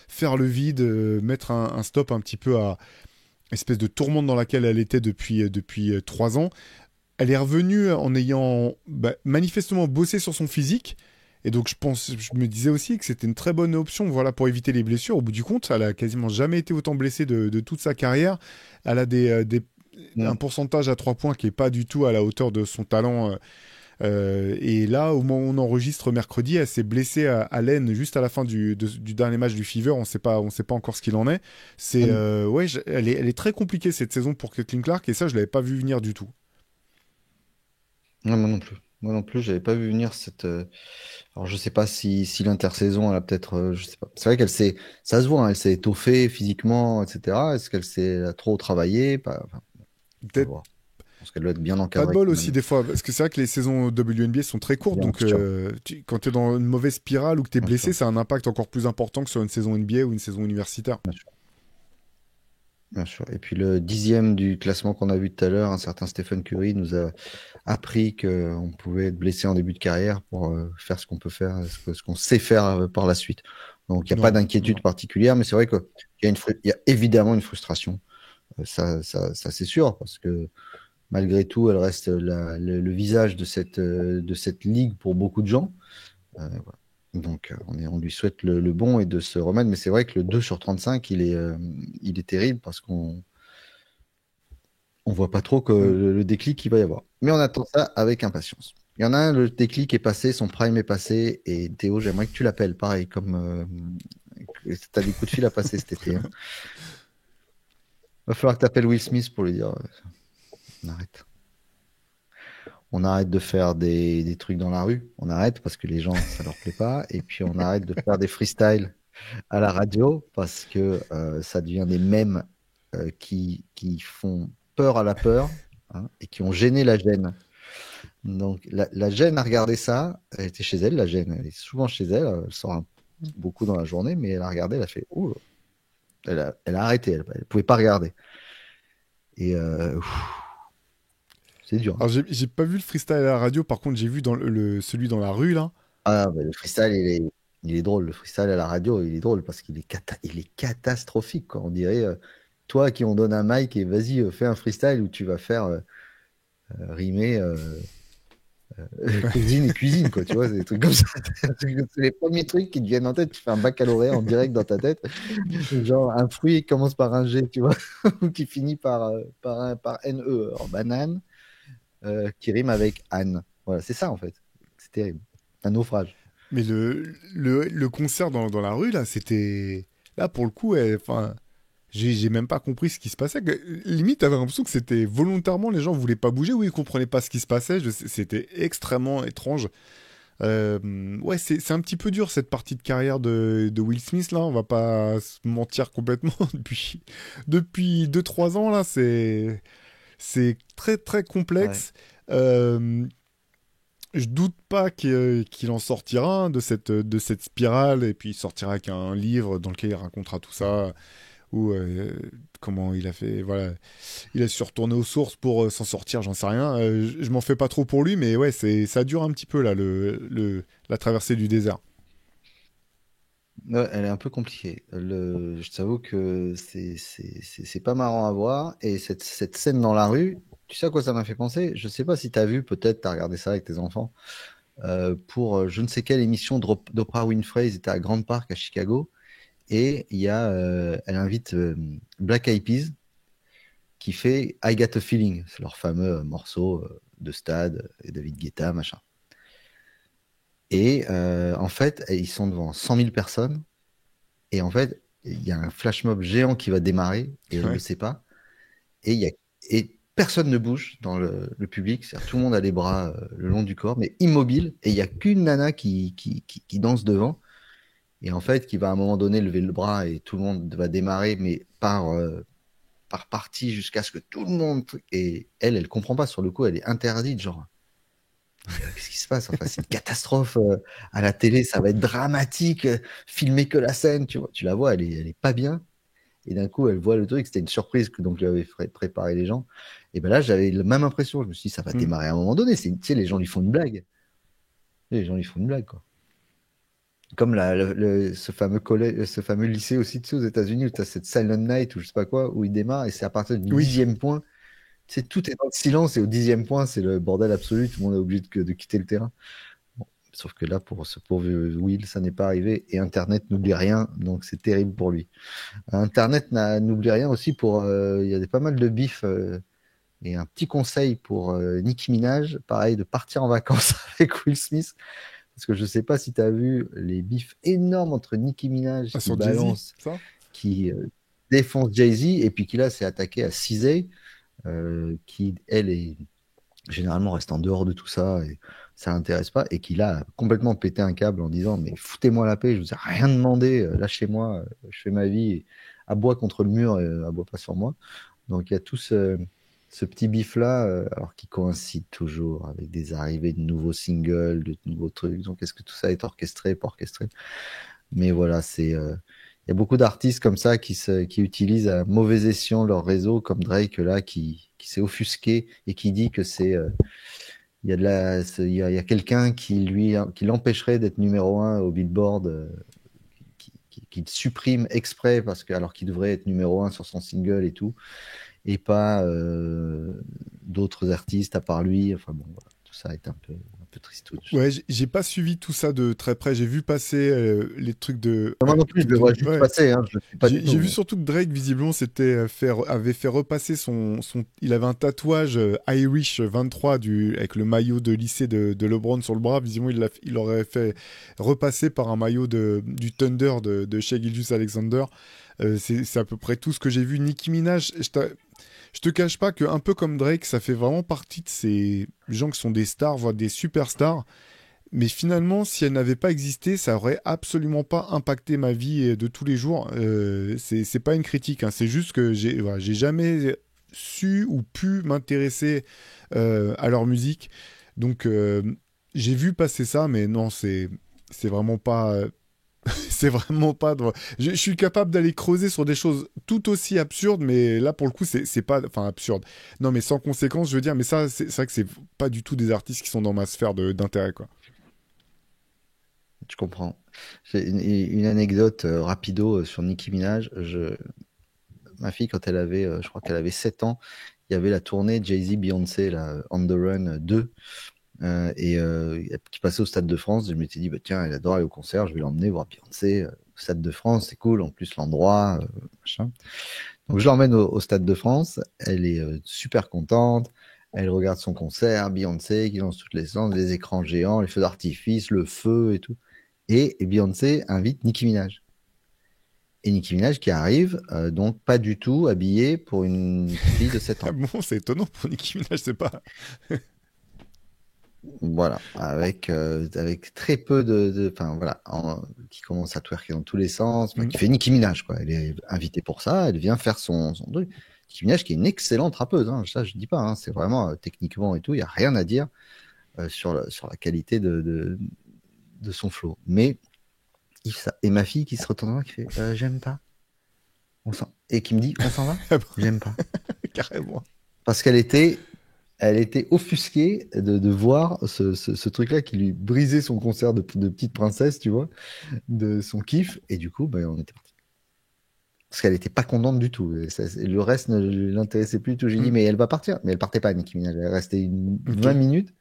faire le vide, mettre un stop un petit peu à espèce de tourmente dans laquelle elle était depuis 3 ans. elle est revenue en ayant manifestement bossé sur son physique. Et donc je me disais aussi que c'était une très bonne option, voilà, pour éviter les blessures. Au bout du compte, elle a quasiment jamais été autant blessée de toute sa carrière. Elle a un Mm. pourcentage à 3 points qui est pas du tout à la hauteur de son talent. Et là, au moment où on enregistre mercredi, elle s'est blessée à l'aine juste à la fin du dernier match du Fever. On sait pas encore ce qu'il en est. Mm. Ouais, elle est très compliquée cette saison pour Caitlin Clark et ça, je l'avais pas vu venir du tout. Ouais, moi non plus. Moi non plus, j'avais pas vu venir cette. Alors, je sais pas si l'intersaison, elle a peut-être. Je sais pas. C'est vrai qu'elle s'est. Ça se voit, hein, elle s'est étoffée physiquement, etc. Est-ce qu'elle s'est trop travaillé? Pas... Enfin, à Peut-être voir. Je pense qu'elle doit être bien pas de encadrée bol quand aussi même. des fois, parce que c'est vrai que les saisons WNBA sont très courtes, Bien donc sûr. quand tu es dans une mauvaise spirale ou que tu es Bien blessé, sûr. ça a un impact encore plus important que sur une saison NBA ou une saison universitaire. Bien sûr. Bien sûr. Et puis le 10e du classement qu'on a vu tout à l'heure, un certain Stephen Curry nous a appris qu'on pouvait être blessé en début de carrière pour faire ce qu'on peut faire, ce qu'on sait faire par la suite. Donc il n'y a pas Non, d'inquiétude non. particulière, mais c'est vrai qu'il il y a évidemment une frustration. Ça c'est sûr, parce que malgré tout, elle reste le visage de cette ligue pour beaucoup de gens. Voilà. Donc on lui souhaite le bon et de se remettre, mais c'est vrai que le 2 sur 35, il est terrible parce qu'on on voit pas trop que Mm. le déclic qu'il va y avoir. Mais on attend ça avec impatience. Il y en a un, le déclic est passé, son prime est passé, et Théo, j'aimerais que tu l'appelles, pareil, comme tu as des coups de fil à passer cet été. Hein. Va falloir que tu appelles Will Smith pour lui dire on arrête. On arrête de faire des trucs dans la rue, on arrête parce que les gens, ça leur plaît pas, et puis on arrête de faire des freestyles à la radio parce que ça devient des mèmes qui font peur à la peur hein, et qui ont gêné la gêne. Donc, la gêne a regardé ça. Elle était chez elle, la gêne. Elle est souvent chez elle. Elle sort beaucoup dans la journée, mais elle a regardé. Elle a fait oh, elle a arrêté. Elle ne pouvait pas regarder. Et c'est dur. Hein. Alors j'ai pas vu le freestyle à la radio, par contre j'ai vu celui dans la rue là. Ah, bah, le freestyle, il est drôle. Le freestyle à la radio, il est drôle parce il est catastrophique. Quoi. On dirait, toi qui on donne un mic et vas-y, fais un freestyle où tu vas faire rimer. Cuisine et cuisine, quoi, tu vois, c'est des trucs comme ça. C'est les premiers trucs qui te viennent en tête. Tu fais un baccalauréat en direct dans ta tête. Genre, un fruit qui commence par un G, tu vois, ou qui finit par NE, en banane, qui rime avec Anne. Voilà, c'est ça, en fait. C'est terrible. Un naufrage. Mais le concert dans la rue là, c'était. Là pour le coup, enfin. J'ai même pas compris ce qui se passait. Limite, t'avais l'impression que c'était volontairement, les gens voulaient pas bouger ou ils comprenaient pas ce qui se passait. C'était extrêmement étrange. Ouais, c'est un petit peu dur cette partie de carrière de Will Smith là. On va pas se mentir complètement depuis 2-3 ans là. C'est très très Ouais. complexe. Euh, je doute pas qu'il en sortira hein, de cette spirale et puis il sortira avec un livre dans lequel il racontera tout ça ou comment il a fait, voilà, il a su retourner aux sources pour s'en sortir, j'en sais rien. Je m'en fais pas trop pour lui, mais ouais, ça dure un petit peu là, la traversée du désert. Ouais, elle est un peu compliquée. Je t'avoue que c'est pas marrant à voir. Et cette scène dans la rue, tu sais à quoi ça m'a fait penser? Je sais pas si tu as vu, peut-être tu as regardé ça avec tes enfants. Pour je ne sais quelle émission d'Oprah Winfrey. Ils étaient à Grand Park à Chicago et elle invite Black Eyed Peas qui fait I Got a Feeling. C'est leur fameux morceau de stade et David Guetta, machin. Et en fait, ils sont devant 100 000 personnes et en fait, il y a un flash mob géant qui va démarrer et elle ne le Ouais. sait pas. Et, et personne ne bouge dans le public. C'est-à-dire, tout le monde a les bras le long du corps, mais immobile. Et il n'y a qu'une nana qui danse devant. Et en fait, qui va à un moment donné lever le bras et tout le monde va démarrer, mais par partie jusqu'à ce que tout le monde. Et elle comprend pas sur le coup, elle est interdite, genre. Qu'est-ce qui se passe? Enfin, c'est une catastrophe à la télé, ça va être dramatique, filmer que la scène, tu vois. Tu la vois, elle est pas bien. Et d'un coup, elle voit le truc, c'était une surprise que donc j'avais préparé les gens. Et ben là, j'avais la même impression. Je me suis dit, ça va Mm. démarrer à un moment donné. Tu sais, les gens lui font une blague. Les gens lui font une blague, quoi. Comme ce fameux collège, ce fameux lycée aussi, tu sais, aux États-Unis, où tu as cette Silent Night ou je sais pas quoi, où il démarre et c'est à partir du Oui. 10e point C'est tout est dans le silence et au 10e point, c'est le bordel absolu. Tout le monde est obligé de quitter le terrain. Bon, sauf que là, pour ce pauvre Will, ça n'est pas arrivé et Internet n'oublie rien, donc c'est terrible pour lui. Internet n'oublie rien aussi pour. Il y a pas mal de bifs et un petit conseil pour Nicki Minaj, pareil, de partir en vacances avec Will Smith. Parce que je sais pas si tu as vu les bifs énormes entre Nicki Minaj Ah, qui sur Jay-Z, balance, ça? qui défonce Jay-Z, et puis qui là s'est attaqué à Cizé, qui elle est généralement reste en dehors de tout ça et ça l'intéresse pas, et qui là a complètement pété un câble en disant mais foutez-moi la paix, je vous ai rien demandé, lâchez-moi, je fais ma vie, et aboie contre le mur, et aboie pas sur moi. Donc il y a tout ce petit bif là, alors qui coïncide toujours avec des arrivées de nouveaux singles, de nouveaux trucs. Donc est-ce que tout ça est orchestré, pas orchestré? Mais voilà, il y a beaucoup d'artistes comme ça qui utilisent à mauvais escient leur réseau, comme Drake là, qui s'est offusqué et qui dit que il y a il y a quelqu'un qui l'empêcherait d'être numéro un au Billboard, qui le supprime exprès parce que, alors qu'il devrait être numéro un sur son single et tout, et pas d'autres artistes à part lui. Enfin bon, voilà, tout ça est un peu tristouche, je Ouais, trouve. j'ai pas suivi tout ça de très près. J'ai vu passer les trucs de. Moi non plus, je le vois juste Ouais. passer, hein, je ne suis pas du J'ai tout, vu mais surtout que Drake, visiblement, avait fait repasser Il avait un tatouage Irish 23 avec le maillot de lycée de LeBron sur le bras. Visiblement, il aurait fait repasser par un maillot du Thunder de Shai Gilgeous-Alexander. C'est à peu près tout ce que j'ai vu. Nicki Minaj, je te cache pas que, un peu comme Drake, ça fait vraiment partie de ces gens qui sont des stars, voire des superstars. Mais finalement, si elle n'avait pas existé, ça aurait absolument pas impacté ma vie de tous les jours. C'est pas une critique, hein. C'est juste que j'ai jamais su ou pu m'intéresser à leur musique. Donc j'ai vu passer ça, mais non, c'est vraiment pas. C'est vraiment pas. Je suis capable d'aller creuser sur des choses tout aussi absurdes, mais là pour le coup c'est pas, enfin absurde. Non, mais sans conséquence, je veux dire. Mais ça, c'est vrai que c'est pas du tout des artistes qui sont dans ma sphère d'intérêt, quoi. je comprends. J'ai une anecdote rapido sur Nicki Minaj. Ma fille, quand elle avait, je crois qu'elle avait 7 ans, il y avait la tournée Jay-Z Beyoncé, là, On the Run 2, qui passait au Stade de France. Je m'étais dit, bah, tiens, elle adore aller au concert, je vais l'emmener voir Beyoncé au Stade de France, c'est cool, en plus l'endroit, machin. Donc je l'emmène au Stade de France, elle est super contente, elle regarde son concert, Beyoncé qui lance toutes les sens, les écrans géants, les feux d'artifice, le feu et tout. Et Beyoncé invite Nicki Minaj. Et Nicki Minaj qui arrive, donc pas du tout habillée pour une fille de 7 Ah ans. bon, c'est étonnant pour Nicki Minaj, c'est pas. Voilà, avec très peu enfin voilà, qui commence à twerker dans tous les sens, enfin, Mm. qui fait Nicki Minaj, quoi. Elle est invitée pour ça, elle vient faire son truc. Nicki Minaj qui est une excellente rappeuse, hein, ça je dis pas, hein, c'est vraiment techniquement et tout, il y a rien à dire sur la qualité de son flow. Mais et ma fille qui se retourne qui fait j'aime pas, et qui me dit on s'en va, Ah bon, j'aime pas, carrément. parce elle était offusquée de voir ce truc-là qui lui brisait son concert de petite princesse, tu vois, de son kiff. Et du coup, ben, on était parti. Parce qu'elle était pas contente du tout. Le reste ne l'intéressait plus du tout. J'ai dit, Mm. mais elle va partir. Mais elle partait pas, Nicki Minaj. Elle restait 20 Ok. minutes.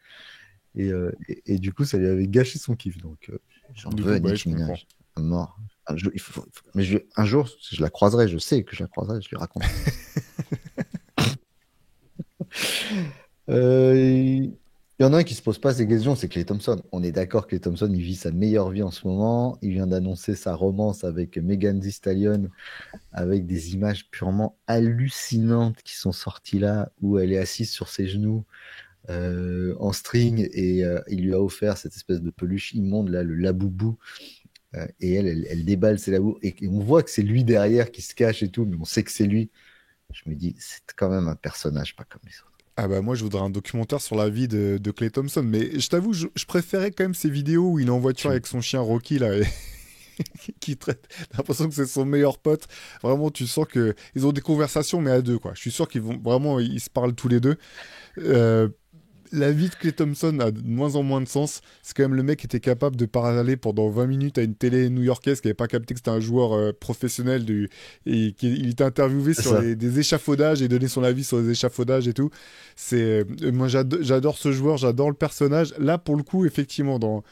Et du coup, ça lui avait gâché son kiff. Donc, j'en Du veux coup, à bah, je Nicki comprends. Minaj. À mort. Mais un jour, si je la croiserai, je sais que je la croiserai, je lui raconterai. Il y en a un qui se pose pas ces questions, c'est Klay Thompson. On est d'accord que Klay Thompson, il vit sa meilleure vie en ce moment. Il vient d'annoncer sa romance avec Megan Thee Stallion, avec des images purement hallucinantes qui sont sorties là, où elle est assise sur ses genoux en string, et il lui a offert cette espèce de peluche immonde là, le laboubou. Et elle déballe ses labous, et on voit que c'est lui derrière qui se cache et tout, mais on sait que c'est lui. Je me dis, c'est quand même un personnage pas comme les autres. Ah bah moi je voudrais un documentaire sur la vie de Klay Thompson, mais je t'avoue je préférais quand même ces vidéos où il est en voiture Tu- avec son chien Rocky là et qui traite. T'as l'impression que c'est son meilleur pote. Vraiment tu sens que ils ont des conversations mais à deux quoi. Je suis sûr qu'ils vont vraiment ils se parlent tous les deux. Euh, la vie de Klay Thompson a de moins en moins de sens. C'est quand même le mec qui était capable de parler pendant 20 minutes à une télé new-yorkaise qui n'avait pas capté que c'était un joueur professionnel et il était interviewé C'est sur ça. des échafaudages et donnait son avis sur les échafaudages et tout. Moi j'adore ce joueur, j'adore le personnage. Là pour le coup effectivement dans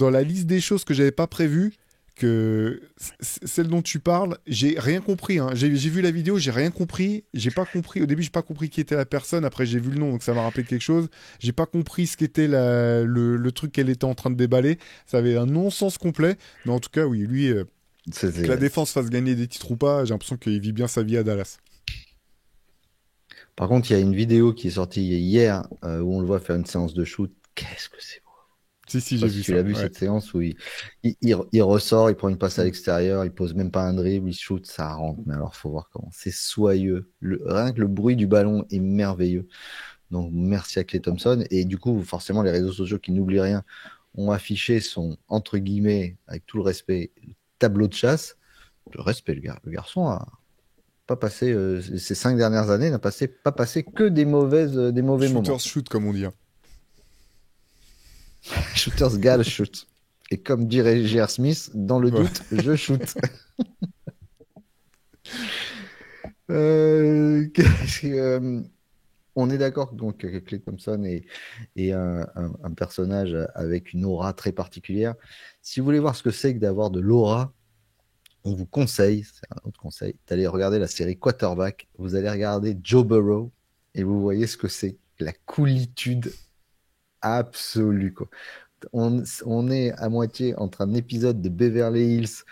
la liste des choses que j'avais pas prévues, que celle dont tu parles, j'ai rien compris. Hein. J'ai vu la vidéo, j'ai rien compris. J'ai pas compris. Au début, j'ai pas compris qui était la personne. Après, j'ai vu le nom, donc ça m'a rappelé quelque chose. J'ai pas compris ce qu'était le truc qu'elle était en train de déballer. Ça avait un non-sens complet. Mais en tout cas, oui, lui, que la C'était- défense fasse gagner des titres ou pas, j'ai l'impression qu'il vit bien sa vie à Dallas. Par contre, il y a une vidéo qui est sortie hier où on le voit faire une séance de shoot. Qu'est-ce que c'est beau. Si, Je si, sais j'ai pas si vu tu ça. l'as vu Ouais. cette séance où il ressort, il prend une passe à Mm. l'extérieur, il pose même pas un dribble, il shoot, ça rentre. Mais alors, faut voir comment. C'est soyeux. Rien que le bruit du ballon est merveilleux. Donc, merci à Klay Thompson. Et du coup, forcément, les réseaux sociaux qui n'oublient rien ont affiché son, entre guillemets, avec tout le respect, tableau de chasse. Le respect, le gars. Le garçon a pas passé, ces 5 dernières années, n'a pas passé que des mauvais moments. Shooters shoot, comme on dit. Hein. Shooters gotta shoot. Et comme dirait J.R. Smith, dans le Ouais. doute, je shoot. Qu'est-ce on est d'accord donc que Klay Thompson est un personnage avec une aura très particulière. Si vous voulez voir ce que c'est que d'avoir de l'aura, on vous conseille, c'est un autre conseil, d'aller regarder la série Quarterback. Vous allez regarder Joe Burrow et vous voyez ce que c'est, la coolitude absolue, quoi. On est à moitié entre un épisode de Beverly Hills,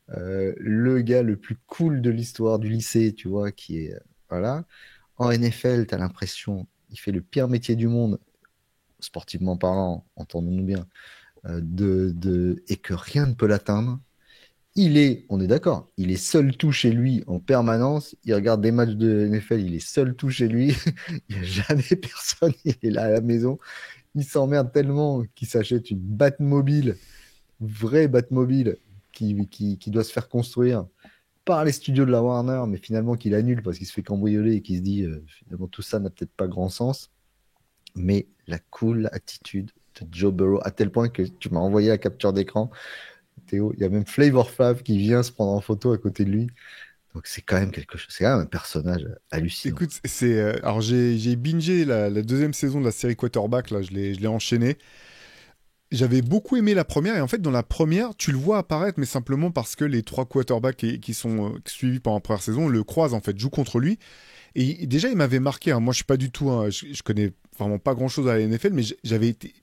le gars le plus cool de l'histoire du lycée, tu vois, qui est, voilà. En NFL, tu as l'impression, il fait le pire métier du monde, sportivement parlant, entendons-nous bien, et que rien ne peut l'atteindre. On est d'accord, il est seul tout chez lui en permanence. Il regarde des matchs de NFL, il est seul tout chez lui. Il n'y a jamais personne, il est là à la maison. Il s'emmerde tellement qu'il s'achète une Batmobile, vraie Batmobile, qui doit se faire construire par les studios de la Warner, mais finalement qu'il annule parce qu'il se fait cambrioler et qu'il se dit finalement tout ça n'a peut-être pas grand sens. Mais la cool attitude de Joe Burrow, à tel point que tu m'as envoyé la capture d'écran, Théo, il y a même Flavor Flav qui vient se prendre en photo à côté de lui. Donc c'est quand même quelque chose, c'est quand même un personnage hallucinant. Écoute, alors j'ai bingé la deuxième saison de la série Quarterback, là, je l'ai enchaîné. J'avais beaucoup aimé la première, et en fait, dans la première, tu le vois apparaître, mais simplement parce que les trois quarterbacks qui sont suivis pendant la première saison le croisent, en fait, jouent contre lui. Et déjà, il m'avait marqué. Hein. Moi, je suis pas du tout, je connais vraiment pas grand-chose à la NFL, mais j'avais été.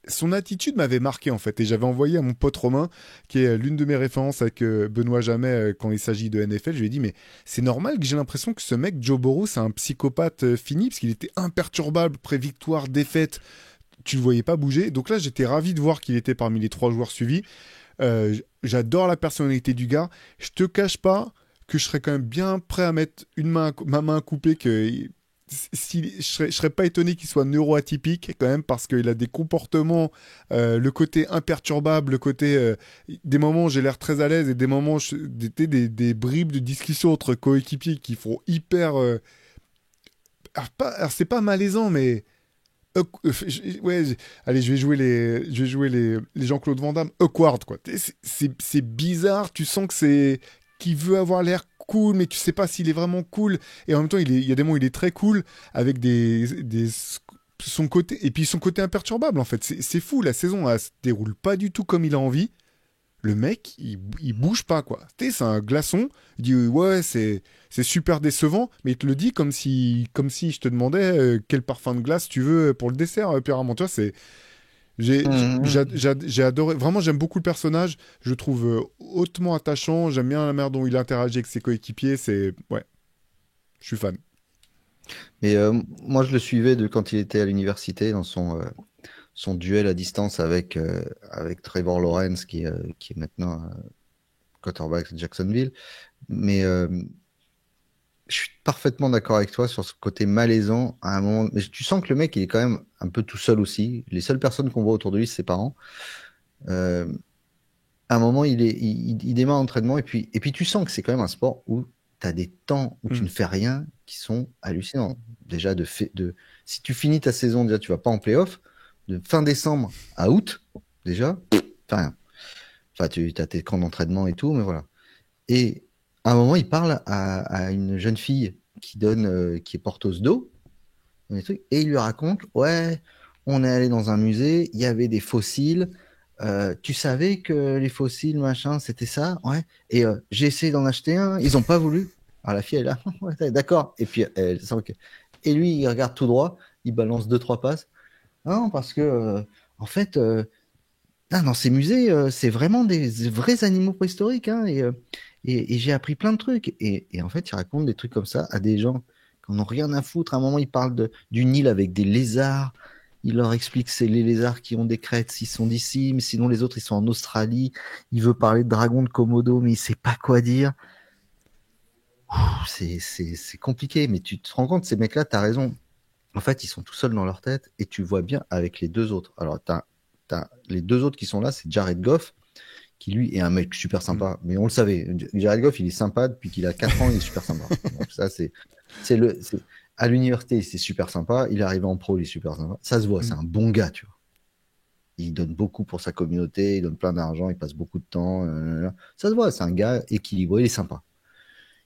Son attitude m'avait marqué, en fait. Et j'avais envoyé à mon pote Romain, qui est l'une de mes références avec Benoît Jamais quand il s'agit de NFL. Je lui ai dit, mais c'est normal que j'ai l'impression que ce mec, Joe Burrow, c'est un psychopathe fini, parce qu'il était imperturbable, pré-victoire, défaite. Tu le voyais pas bouger. Donc là, j'étais ravi de voir qu'il était parmi les trois joueurs suivis. J'adore la personnalité du gars. Je te cache pas que je serais quand même bien prêt à mettre ma main coupée que je serais pas étonné qu'il soit neuroatypique quand même parce qu'il a des comportements, le côté imperturbable, le côté des moments où j'ai l'air très à l'aise et des moments des bribes de discussion entre coéquipiers qui font hyper alors c'est pas malaisant mais ouais, allez, je vais jouer les Jean-Claude Van Damme. Awkward, quoi. C'est bizarre, tu sens que c'est. Qui veut avoir l'air cool, mais tu sais pas s'il est vraiment cool. Et en même temps, il y a des moments où il est très cool, avec son côté. Et puis son côté imperturbable, en fait. C'est fou, la saison, elle se déroule pas du tout comme il a envie. Le mec, il bouge pas, quoi. Tu sais, c'est un glaçon. Il dit, ouais, c'est super décevant, mais il te le dit comme si je te demandais quel parfum de glace tu veux pour le dessert, Pierre Armand. Tu vois, Mmh. j'ai adoré. Vraiment, j'aime beaucoup le personnage. Je le trouve hautement attachant. J'aime bien la manière dont il interagit avec ses coéquipiers. Ouais, je suis fan. Et moi, je le suivais de quand il était à l'université dans son duel à distance avec Trevor Lawrence, qui est maintenant quarterback de Jacksonville. Mais je suis parfaitement d'accord avec toi sur ce côté malaisant à un moment. Mais tu sens que le mec, il est quand même un peu tout seul aussi. Les seules personnes qu'on voit autour de lui, c'est ses parents. Euh, à un moment, il démarre l'entraînement et puis tu sens que c'est quand même un sport où tu as des temps où tu Hmm. ne fais rien qui sont hallucinants. Déjà, Si tu finis ta saison, déjà, tu vas pas en playoff. De fin décembre à août, déjà, enfin, tu as tes camps d'entraînement et tout, mais voilà. Et à un moment, il parle à une jeune fille qui est porteuse d'eau, et il lui raconte, ouais, on est allé dans un musée, il y avait des fossiles. Tu savais que les fossiles, machin, c'était ça, ouais. Et j'ai essayé d'en acheter un, ils ont pas voulu. Alors la fille, elle est là, ouais, d'accord. Et puis elle sent que... Et lui, il regarde tout droit, il balance deux, trois passes. Non, parce que en fait, dans ces musées, c'est vraiment des vrais animaux préhistoriques, hein, et j'ai appris plein de trucs. Et en fait, il raconte des trucs comme ça à des gens qui n'en ont rien à foutre. À un moment, il parle d'une île avec des lézards. Il leur explique que c'est les lézards qui ont des crêtes s'ils sont d'ici, mais sinon les autres, ils sont en Australie. Il veut parler de dragons de Komodo, mais il sait pas quoi dire. C'est compliqué, mais tu te rends compte, ces mecs-là, tu as raison. En fait, ils sont tout seuls dans leur tête et tu vois bien avec les deux autres. Alors, t'as les deux autres qui sont là, c'est Jared Goff, qui lui est un mec super Mm. sympa. Mais on le savait, Jared Goff, il est sympa depuis qu'il a 4 ans, il est super sympa. Donc ça, à l'université, c'est super sympa. Il est arrivé en pro, il est super sympa. Ça se voit, c'est Mm. un bon gars, tu vois. Il donne beaucoup pour sa communauté, il donne plein d'argent, il passe beaucoup de temps. Ça se voit, c'est un gars équilibré, il est sympa.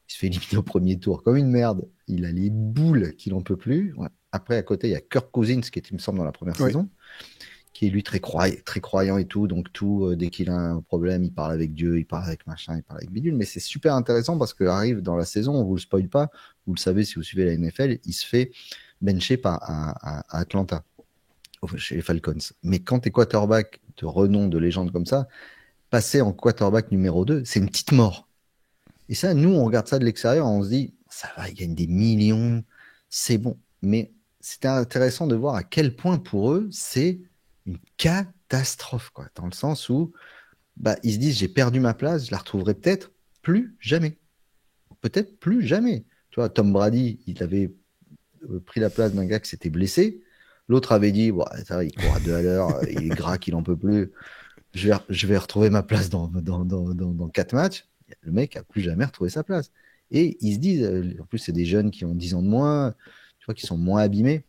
Il se fait éliminer au premier tour comme une merde. Il a les boules qu'il en peut plus. Ouais. Après, à côté, il y a Kirk Cousins, qui était, il me semble, dans la première Ouais. saison, qui est lui très croyant et tout. Donc, dès qu'il a un problème, il parle avec Dieu, il parle avec machin, il parle avec bidule. Mais c'est super intéressant parce que arrive dans la saison, on vous le spoil pas, vous le savez si vous suivez la NFL, il se fait bencher à Atlanta, chez les Falcons. Mais quand tu es quarterback de renom, de légende comme ça, passer en quarterback numéro 2, c'est une petite mort. Et ça, nous, on regarde ça de l'extérieur, on se dit, ça va, ils gagnent des millions, c'est bon. Mais c'était intéressant de voir à quel point pour eux, c'est une catastrophe, quoi. Dans le sens où, bah, ils se disent, j'ai perdu ma place, je la retrouverai peut-être plus jamais. Peut-être plus jamais. Tu vois, Tom Brady, il avait pris la place d'un gars qui s'était blessé. L'autre avait dit, bon, ça va, il court à 2 à l'heure, il est gras, il en peut plus. Je vais retrouver ma place dans 4 matchs. Le mec a plus jamais retrouvé sa place. Et ils se disent, en plus, c'est des jeunes qui ont 10 ans de moins, tu vois, qui sont moins abîmés.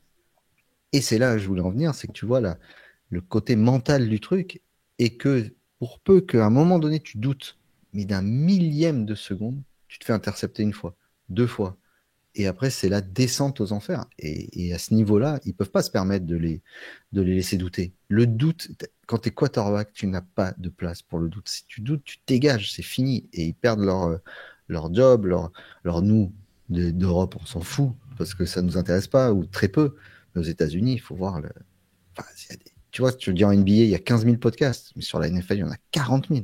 Et c'est là que je voulais en venir, c'est que tu vois le côté mental du truc, et que pour peu qu'à un moment donné, tu doutes, mais d'un millième de seconde, tu te fais intercepter une fois, deux fois. Et après, c'est la descente aux enfers. Et à ce niveau-là, ils peuvent pas se permettre de les laisser douter. Le doute, quand tu es quarterback, tu n'as pas de place pour le doute. Si tu doutes, tu te dégages, c'est fini. Et ils perdent leur job, leur nous d'Europe, on s'en fout, parce que ça nous intéresse pas, ou très peu. Mais aux États-Unis, il faut voir enfin, tu vois, tu dis en NBA, il y a 15 000 podcasts, mais sur la NFL, il y en a 40 000.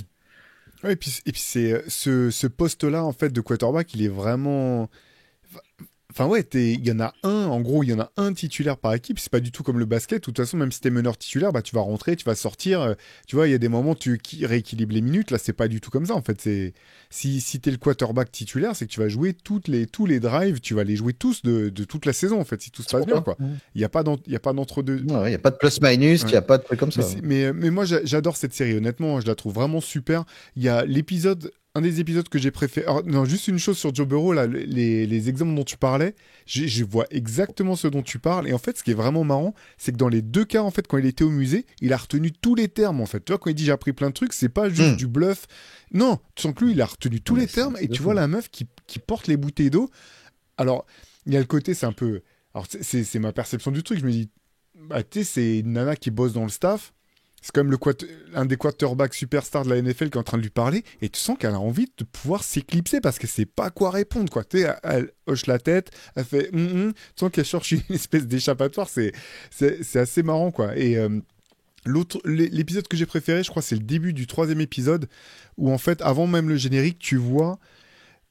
Ouais, et puis c'est ce poste-là en fait de quarterback, il est vraiment. Enfin ouais, il y en a un, en gros, il y en a un titulaire par équipe. C'est pas du tout comme le basket. De toute façon, même si t'es meneur titulaire, bah tu vas rentrer, tu vas sortir. Tu vois, il y a des moments où tu rééquilibres les minutes. Là, c'est pas du tout comme ça. En fait, si t'es le quarterback titulaire, c'est que tu vas jouer tous les drives, tu vas les jouer tous de toute la saison en fait, si tout se C'est passe pour bien ça. quoi. Il y a pas d'entre-deux. Il n'y a pas de plus-minus, il Ouais. n'y a pas de truc comme Mais, ça. mais moi, j'adore cette série, honnêtement, je la trouve vraiment super. Il y a un des épisodes que j'ai préféré. Alors, non, juste une chose sur Joe Burrow, là, les exemples dont tu parlais, je vois exactement ce dont tu parles. Et en fait, ce qui est vraiment marrant, c'est que dans les deux cas, en fait, quand il était au musée, il a retenu tous les termes, en fait. Tu vois, quand il dit j'ai appris plein de trucs, c'est pas juste Hmm. du bluff. Non, tu sens que lui, il a retenu tous Non, les mais termes et c'est de tu vois fou. la meuf qui porte les bouteilles d'eau. Alors, il y a le côté, c'est un peu. Alors, c'est ma perception du truc. Je me dis, bah, tu sais, c'est une nana qui bosse dans le staff. C'est quand même un des quarterbacks superstars de la NFL qui est en train de lui parler. Et tu sens qu'elle a envie de pouvoir s'éclipser parce qu'elle sait pas quoi répondre, quoi. Tu sais, elle hoche la tête, elle fait Tu sens qu'elle cherche une espèce d'échappatoire. C'est assez marrant, quoi. Et l'épisode que j'ai préféré, je crois, c'est le début du troisième épisode où, en fait, avant même le générique, tu vois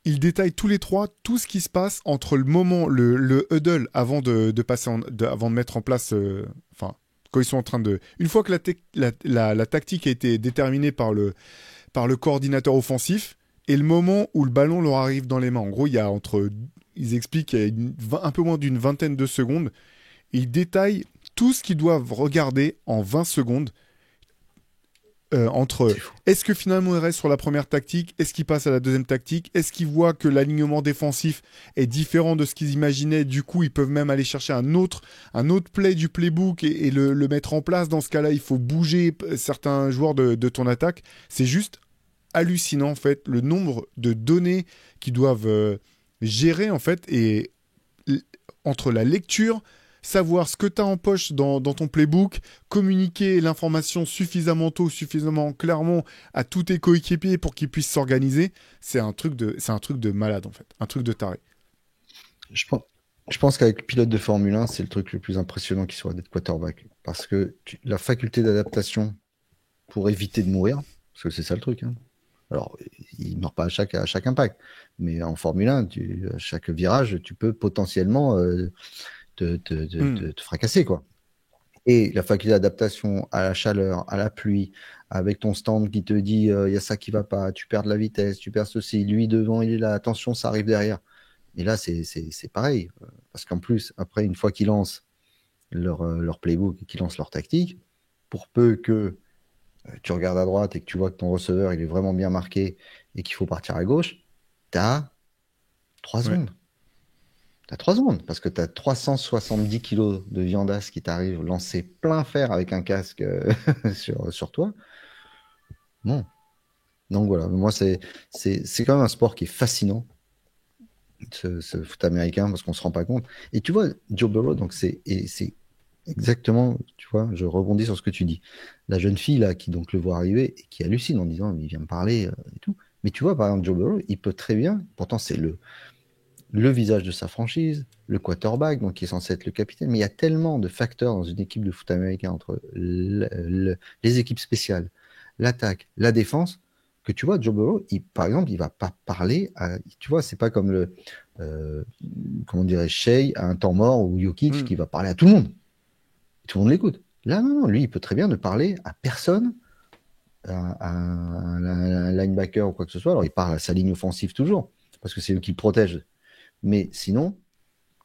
ils détaillent tous les trois tout ce qui se passe entre le moment, le huddle avant de passer avant de mettre en place, enfin, quand ils sont en train de, une fois que la tactique a été déterminée par le coordinateur offensif et le moment où le ballon leur arrive dans les mains. En gros, ils expliquent qu'il y a un peu moins d'une vingtaine de secondes. Ils détaillent tout ce qu'ils doivent regarder en 20 secondes. entre C'est fou. est-ce que finalement il reste sur la première tactique, est-ce qu'il passe à la deuxième tactique, est-ce qu'il voit que l'alignement défensif est différent de ce qu'ils imaginaient, du coup ils peuvent même aller chercher un autre play du playbook et le mettre en place. Dans ce cas-là, il faut bouger certains joueurs de ton attaque. C'est juste hallucinant en fait le nombre de données qu'ils doivent gérer en fait et entre la lecture, savoir ce que tu as en poche dans ton playbook, communiquer l'information suffisamment tôt, suffisamment clairement à tous tes coéquipiers pour qu'ils puissent s'organiser, c'est un truc de malade en fait, un truc de taré. Je pense, je pense qu'avec pilote de Formule 1, c'est le truc le plus impressionnant qui soit d'être quarterback. Parce que la faculté d'adaptation pour éviter de mourir, parce que c'est ça le truc, hein. Alors, il ne meurt pas à chaque impact, mais en Formule 1, à chaque virage, tu peux potentiellement Hmm. te fracasser, quoi. Et la faculté d'adaptation à la chaleur, à la pluie, avec ton stand qui te dit il y a ça qui va pas, tu perds de la vitesse, tu perds ceci, lui devant, il est là, attention, ça arrive derrière. Et là, c'est pareil. Parce qu'en plus, après, une fois qu'ils lancent leur playbook et qu'ils lancent leur tactique, pour peu que tu regardes à droite et que tu vois que ton receveur il est vraiment bien marqué et qu'il faut partir à gauche, tu as 3 Ouais. secondes. T'as 3 secondes parce que tu as 370 kilos de viandasse qui t'arrive lancé plein fer avec un casque sur toi. Non. Donc voilà, moi c'est quand même un sport qui est fascinant, ce foot américain, parce qu'on se rend pas compte. Et tu vois, Joe Burrow, donc c'est exactement, tu vois, je rebondis sur ce que tu dis. La jeune fille là qui donc le voit arriver et qui hallucine en disant, mais il vient me parler et tout. Mais tu vois, par exemple, Joe Burrow, il peut très bien, pourtant c'est le visage de sa franchise, le quarterback, donc qui est censé être le capitaine. Mais il y a tellement de facteurs dans une équipe de foot américain entre les équipes spéciales, l'attaque, la défense, que tu vois, Joe Burrow, par exemple, il va pas parler tu vois, c'est pas comme euh, comment dirais Shea à un temps mort ou Jokic Hmm. qui va parler à tout le monde. Tout le monde l'écoute. Là, non, non, lui, il peut très bien ne parler à personne, un linebacker ou quoi que ce soit. Alors, il parle à sa ligne offensive toujours, parce que c'est eux qui le protègent. Mais sinon,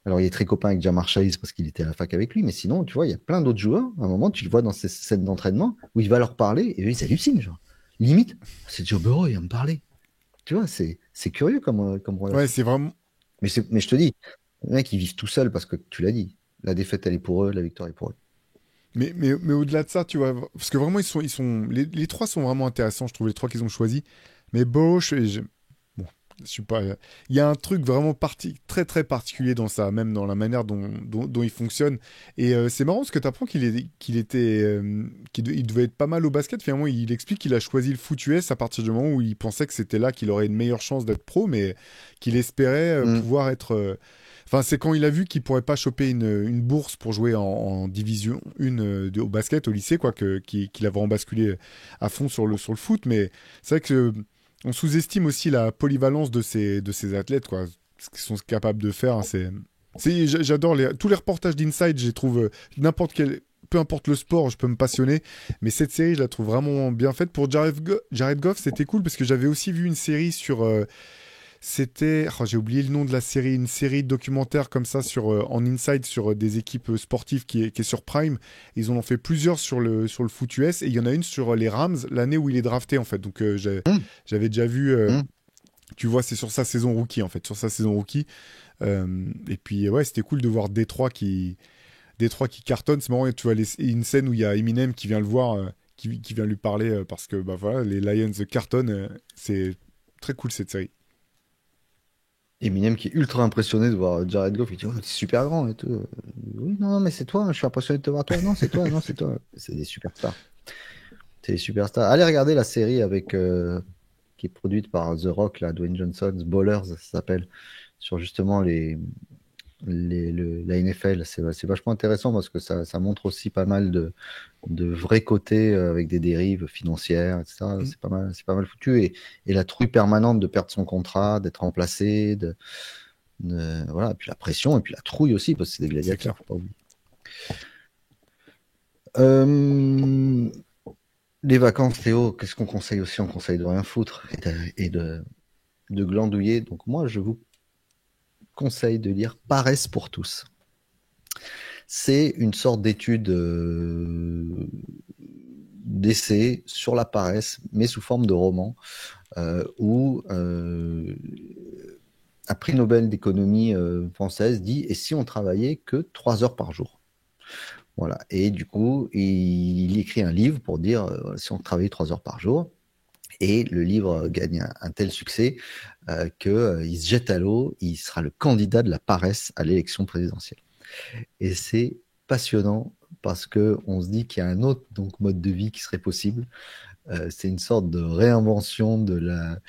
alors, il est très copain avec Jamar Chase parce qu'il était à la fac avec lui, mais sinon, tu vois, il y a plein d'autres joueurs. À un moment, tu le vois dans ces scènes d'entraînement où il va leur parler et eux, ils hallucinent, genre. Limite, c'est Joe Burrow, il va me parler. Tu vois, c'est curieux comme Ouais, relation. c'est vraiment. Mais je te dis, les mecs, ils vivent tout seuls parce que tu l'as dit. La défaite, elle est pour eux, la victoire est pour eux. Mais au-delà de ça, tu vois, parce que vraiment, les trois sont vraiment intéressants, je trouve, les trois qu'ils ont choisis. Mais Bosch, bon, je suis pas. Il y a un truc vraiment très très particulier dans ça, même dans la manière dont il fonctionne. Et c'est marrant parce que tu apprends qu'il devait être pas mal au basket. Finalement, il explique qu'il a choisi le foot US à partir du moment où il pensait que c'était là qu'il aurait une meilleure chance d'être pro, mais qu'il espérait Mm. pouvoir être. Enfin, c'est quand il a vu qu'il pourrait pas choper une bourse pour jouer en division 1 au basket au lycée, quoi, qu'il a vraiment basculé à fond sur le foot. Mais c'est vrai que on sous-estime aussi la polyvalence de ces athlètes, quoi. Ce qu'ils sont capables de faire, hein, j'adore tous les reportages d'Inside, je les trouve peu importe le sport, je peux me passionner. Mais cette série, je la trouve vraiment bien faite. Pour Jared Goff, c'était cool parce que j'avais aussi vu une série sur c'était, oh, j'ai oublié le nom de la série, une série de documentaires comme ça en Inside sur des équipes sportives qui est sur Prime. Ils en ont fait plusieurs sur le foot US et il y en a une sur les Rams l'année où il est drafté en fait. Donc Mm. j'avais déjà vu, Mm. tu vois, c'est sur sa saison rookie en fait, sur sa saison rookie. Et puis ouais, c'était cool de voir Détroit qui cartonne. C'est marrant, tu vois une scène où il y a Eminem qui vient le voir, qui vient lui parler parce que bah voilà, les Lions cartonnent. C'est très cool cette série. Eminem qui est ultra impressionné de voir Jared Goff, il dit oh, c'est super grand et tout. Oui, non, non, mais c'est toi, je suis impressionné de te voir toi. Non, c'est toi, non, c'est toi. C'est des superstars. C'est des superstars. Allez regarder la série avec qui est produite par The Rock, là, Dwayne Johnson, Ballers, ça s'appelle, sur justement la NFL. C'est vachement intéressant parce que ça montre aussi pas mal de vrais côtés avec des dérives financières, etc. Mm. C'est pas mal foutu. Et la trouille permanente de perdre son contrat, d'être remplacé, voilà, et puis la pression, et puis la trouille aussi, parce que c'est des C'est clair. gladiateurs, faut pas oublier. Euh, les vacances, Théo, qu'est-ce qu'on conseille aussi? On conseille de rien foutre et de glandouiller. Donc moi, je vous conseille de lire Paresse pour tous. C'est une sorte d'étude d'essais sur la paresse, mais sous forme de roman, où un prix Nobel d'économie française dit et si on travaillait que 3 heures par jour? Voilà. Et du coup, il écrit un livre pour dire si on travaillait 3 heures par jour. Et le livre gagne un tel succès qu'il se jette à l'eau. Il sera le candidat de la paresse à l'élection présidentielle. Et c'est passionnant parce que on se dit qu'il y a un autre donc mode de vie qui serait possible. C'est une sorte de réinvention de la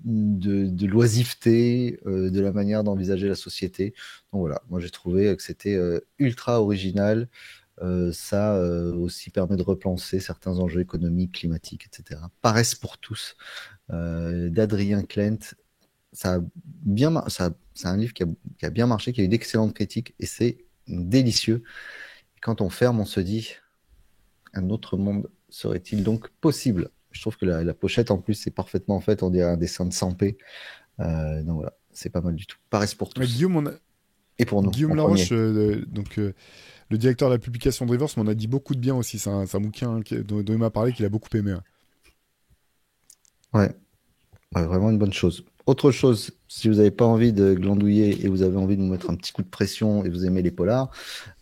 de l'oisiveté, de la manière d'envisager la société. Donc voilà, moi j'ai trouvé que c'était ultra original. Ça aussi permet de repenser certains enjeux économiques, climatiques, etc. Paresse pour tous, d'Adrien Klent. Ça a c'est un livre qui a bien marché, qui a eu d'excellentes critiques, et c'est délicieux. Et quand on ferme, on se dit, un autre monde serait-il donc possible? Je trouve que la pochette, en plus, c'est parfaitement faite. On dirait un dessin de Sampé. Donc voilà, c'est pas mal du tout. Paresse pour tous. Guillaume, Et pour nous, en Guillaume premier. Laroche, le directeur de la publication Drivers, m'en a dit beaucoup de bien aussi. C'est un bouquin dont il m'a parlé qu'il a beaucoup aimé. Ouais. Ouais, vraiment une bonne chose. Autre chose, si vous n'avez pas envie de glandouiller et vous avez envie de nous mettre un petit coup de pression et vous aimez les polars,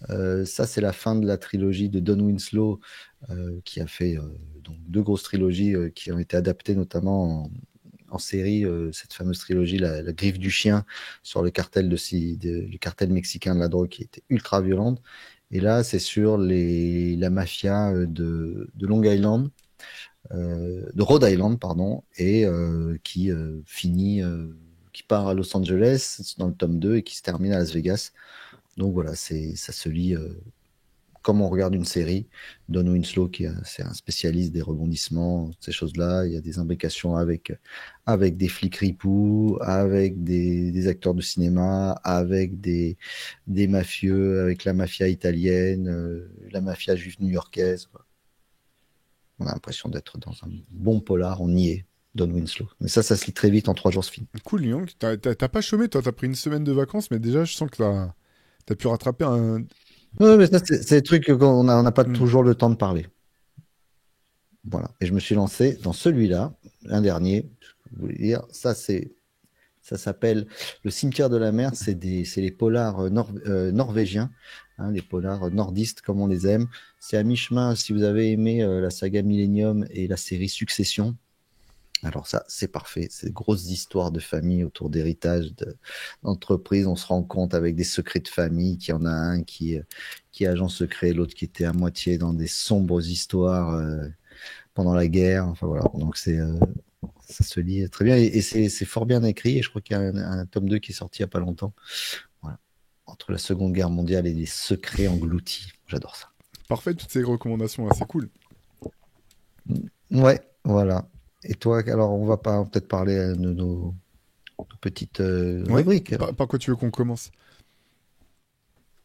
ça c'est la fin de la trilogie de Don Winslow qui a fait donc 2 grosses trilogies qui ont été adaptées notamment en série, cette fameuse trilogie la Griffe du chien sur le cartel le cartel mexicain de la drogue qui était ultra violente. Et là c'est sur la mafia de Long Island, de Rhode Island, pardon, et qui part à Los Angeles dans le tome 2 et qui se termine à Las Vegas. Donc voilà, ça se lit comme on regarde une série. Don Winslow, c'est un spécialiste des rebondissements, ces choses-là. Il y a des imbrications avec des flics ripoux, avec des acteurs de cinéma, avec des mafieux, avec la mafia italienne, la mafia juive new-yorkaise. On a l'impression d'être dans un bon polar, on y est, Don Winslow. Mais ça se lit très vite, en 3 jours, c'est fini. Cool, Lyon. T'as pas chômé, toi. T'as pris une semaine de vacances, mais déjà, je sens que t'as pu rattraper un. Non, mais ça, c'est des trucs qu'on n'a pas Hmm. toujours le temps de parler. Voilà. Et je me suis lancé dans celui-là, un dernier. Je voulais dire, ça s'appelle Le cimetière de la mer. C'est les polars norvégiens, hein, les polars nordistes comme on les aime. C'est à mi-chemin si vous avez aimé la saga Millennium et la série Succession. Alors ça, c'est parfait. C'est des grosses histoires de famille autour d'héritage d'entreprise. On se rend compte avec des secrets de famille qu'il y en a un qui est agent secret, l'autre qui était à moitié dans des sombres histoires pendant la guerre. Enfin voilà. Donc ça se lit très bien et c'est fort bien écrit. Et je crois qu'il y a un tome 2 qui est sorti il y a pas longtemps. Voilà. Entre la Seconde Guerre mondiale et les secrets engloutis. J'adore ça. Parfait, toutes ces recommandations là, c'est cool. Ouais, voilà. Et toi, alors on va pas peut-être parler de nos petites Ouais. rubriques. Par quoi tu veux qu'on commence?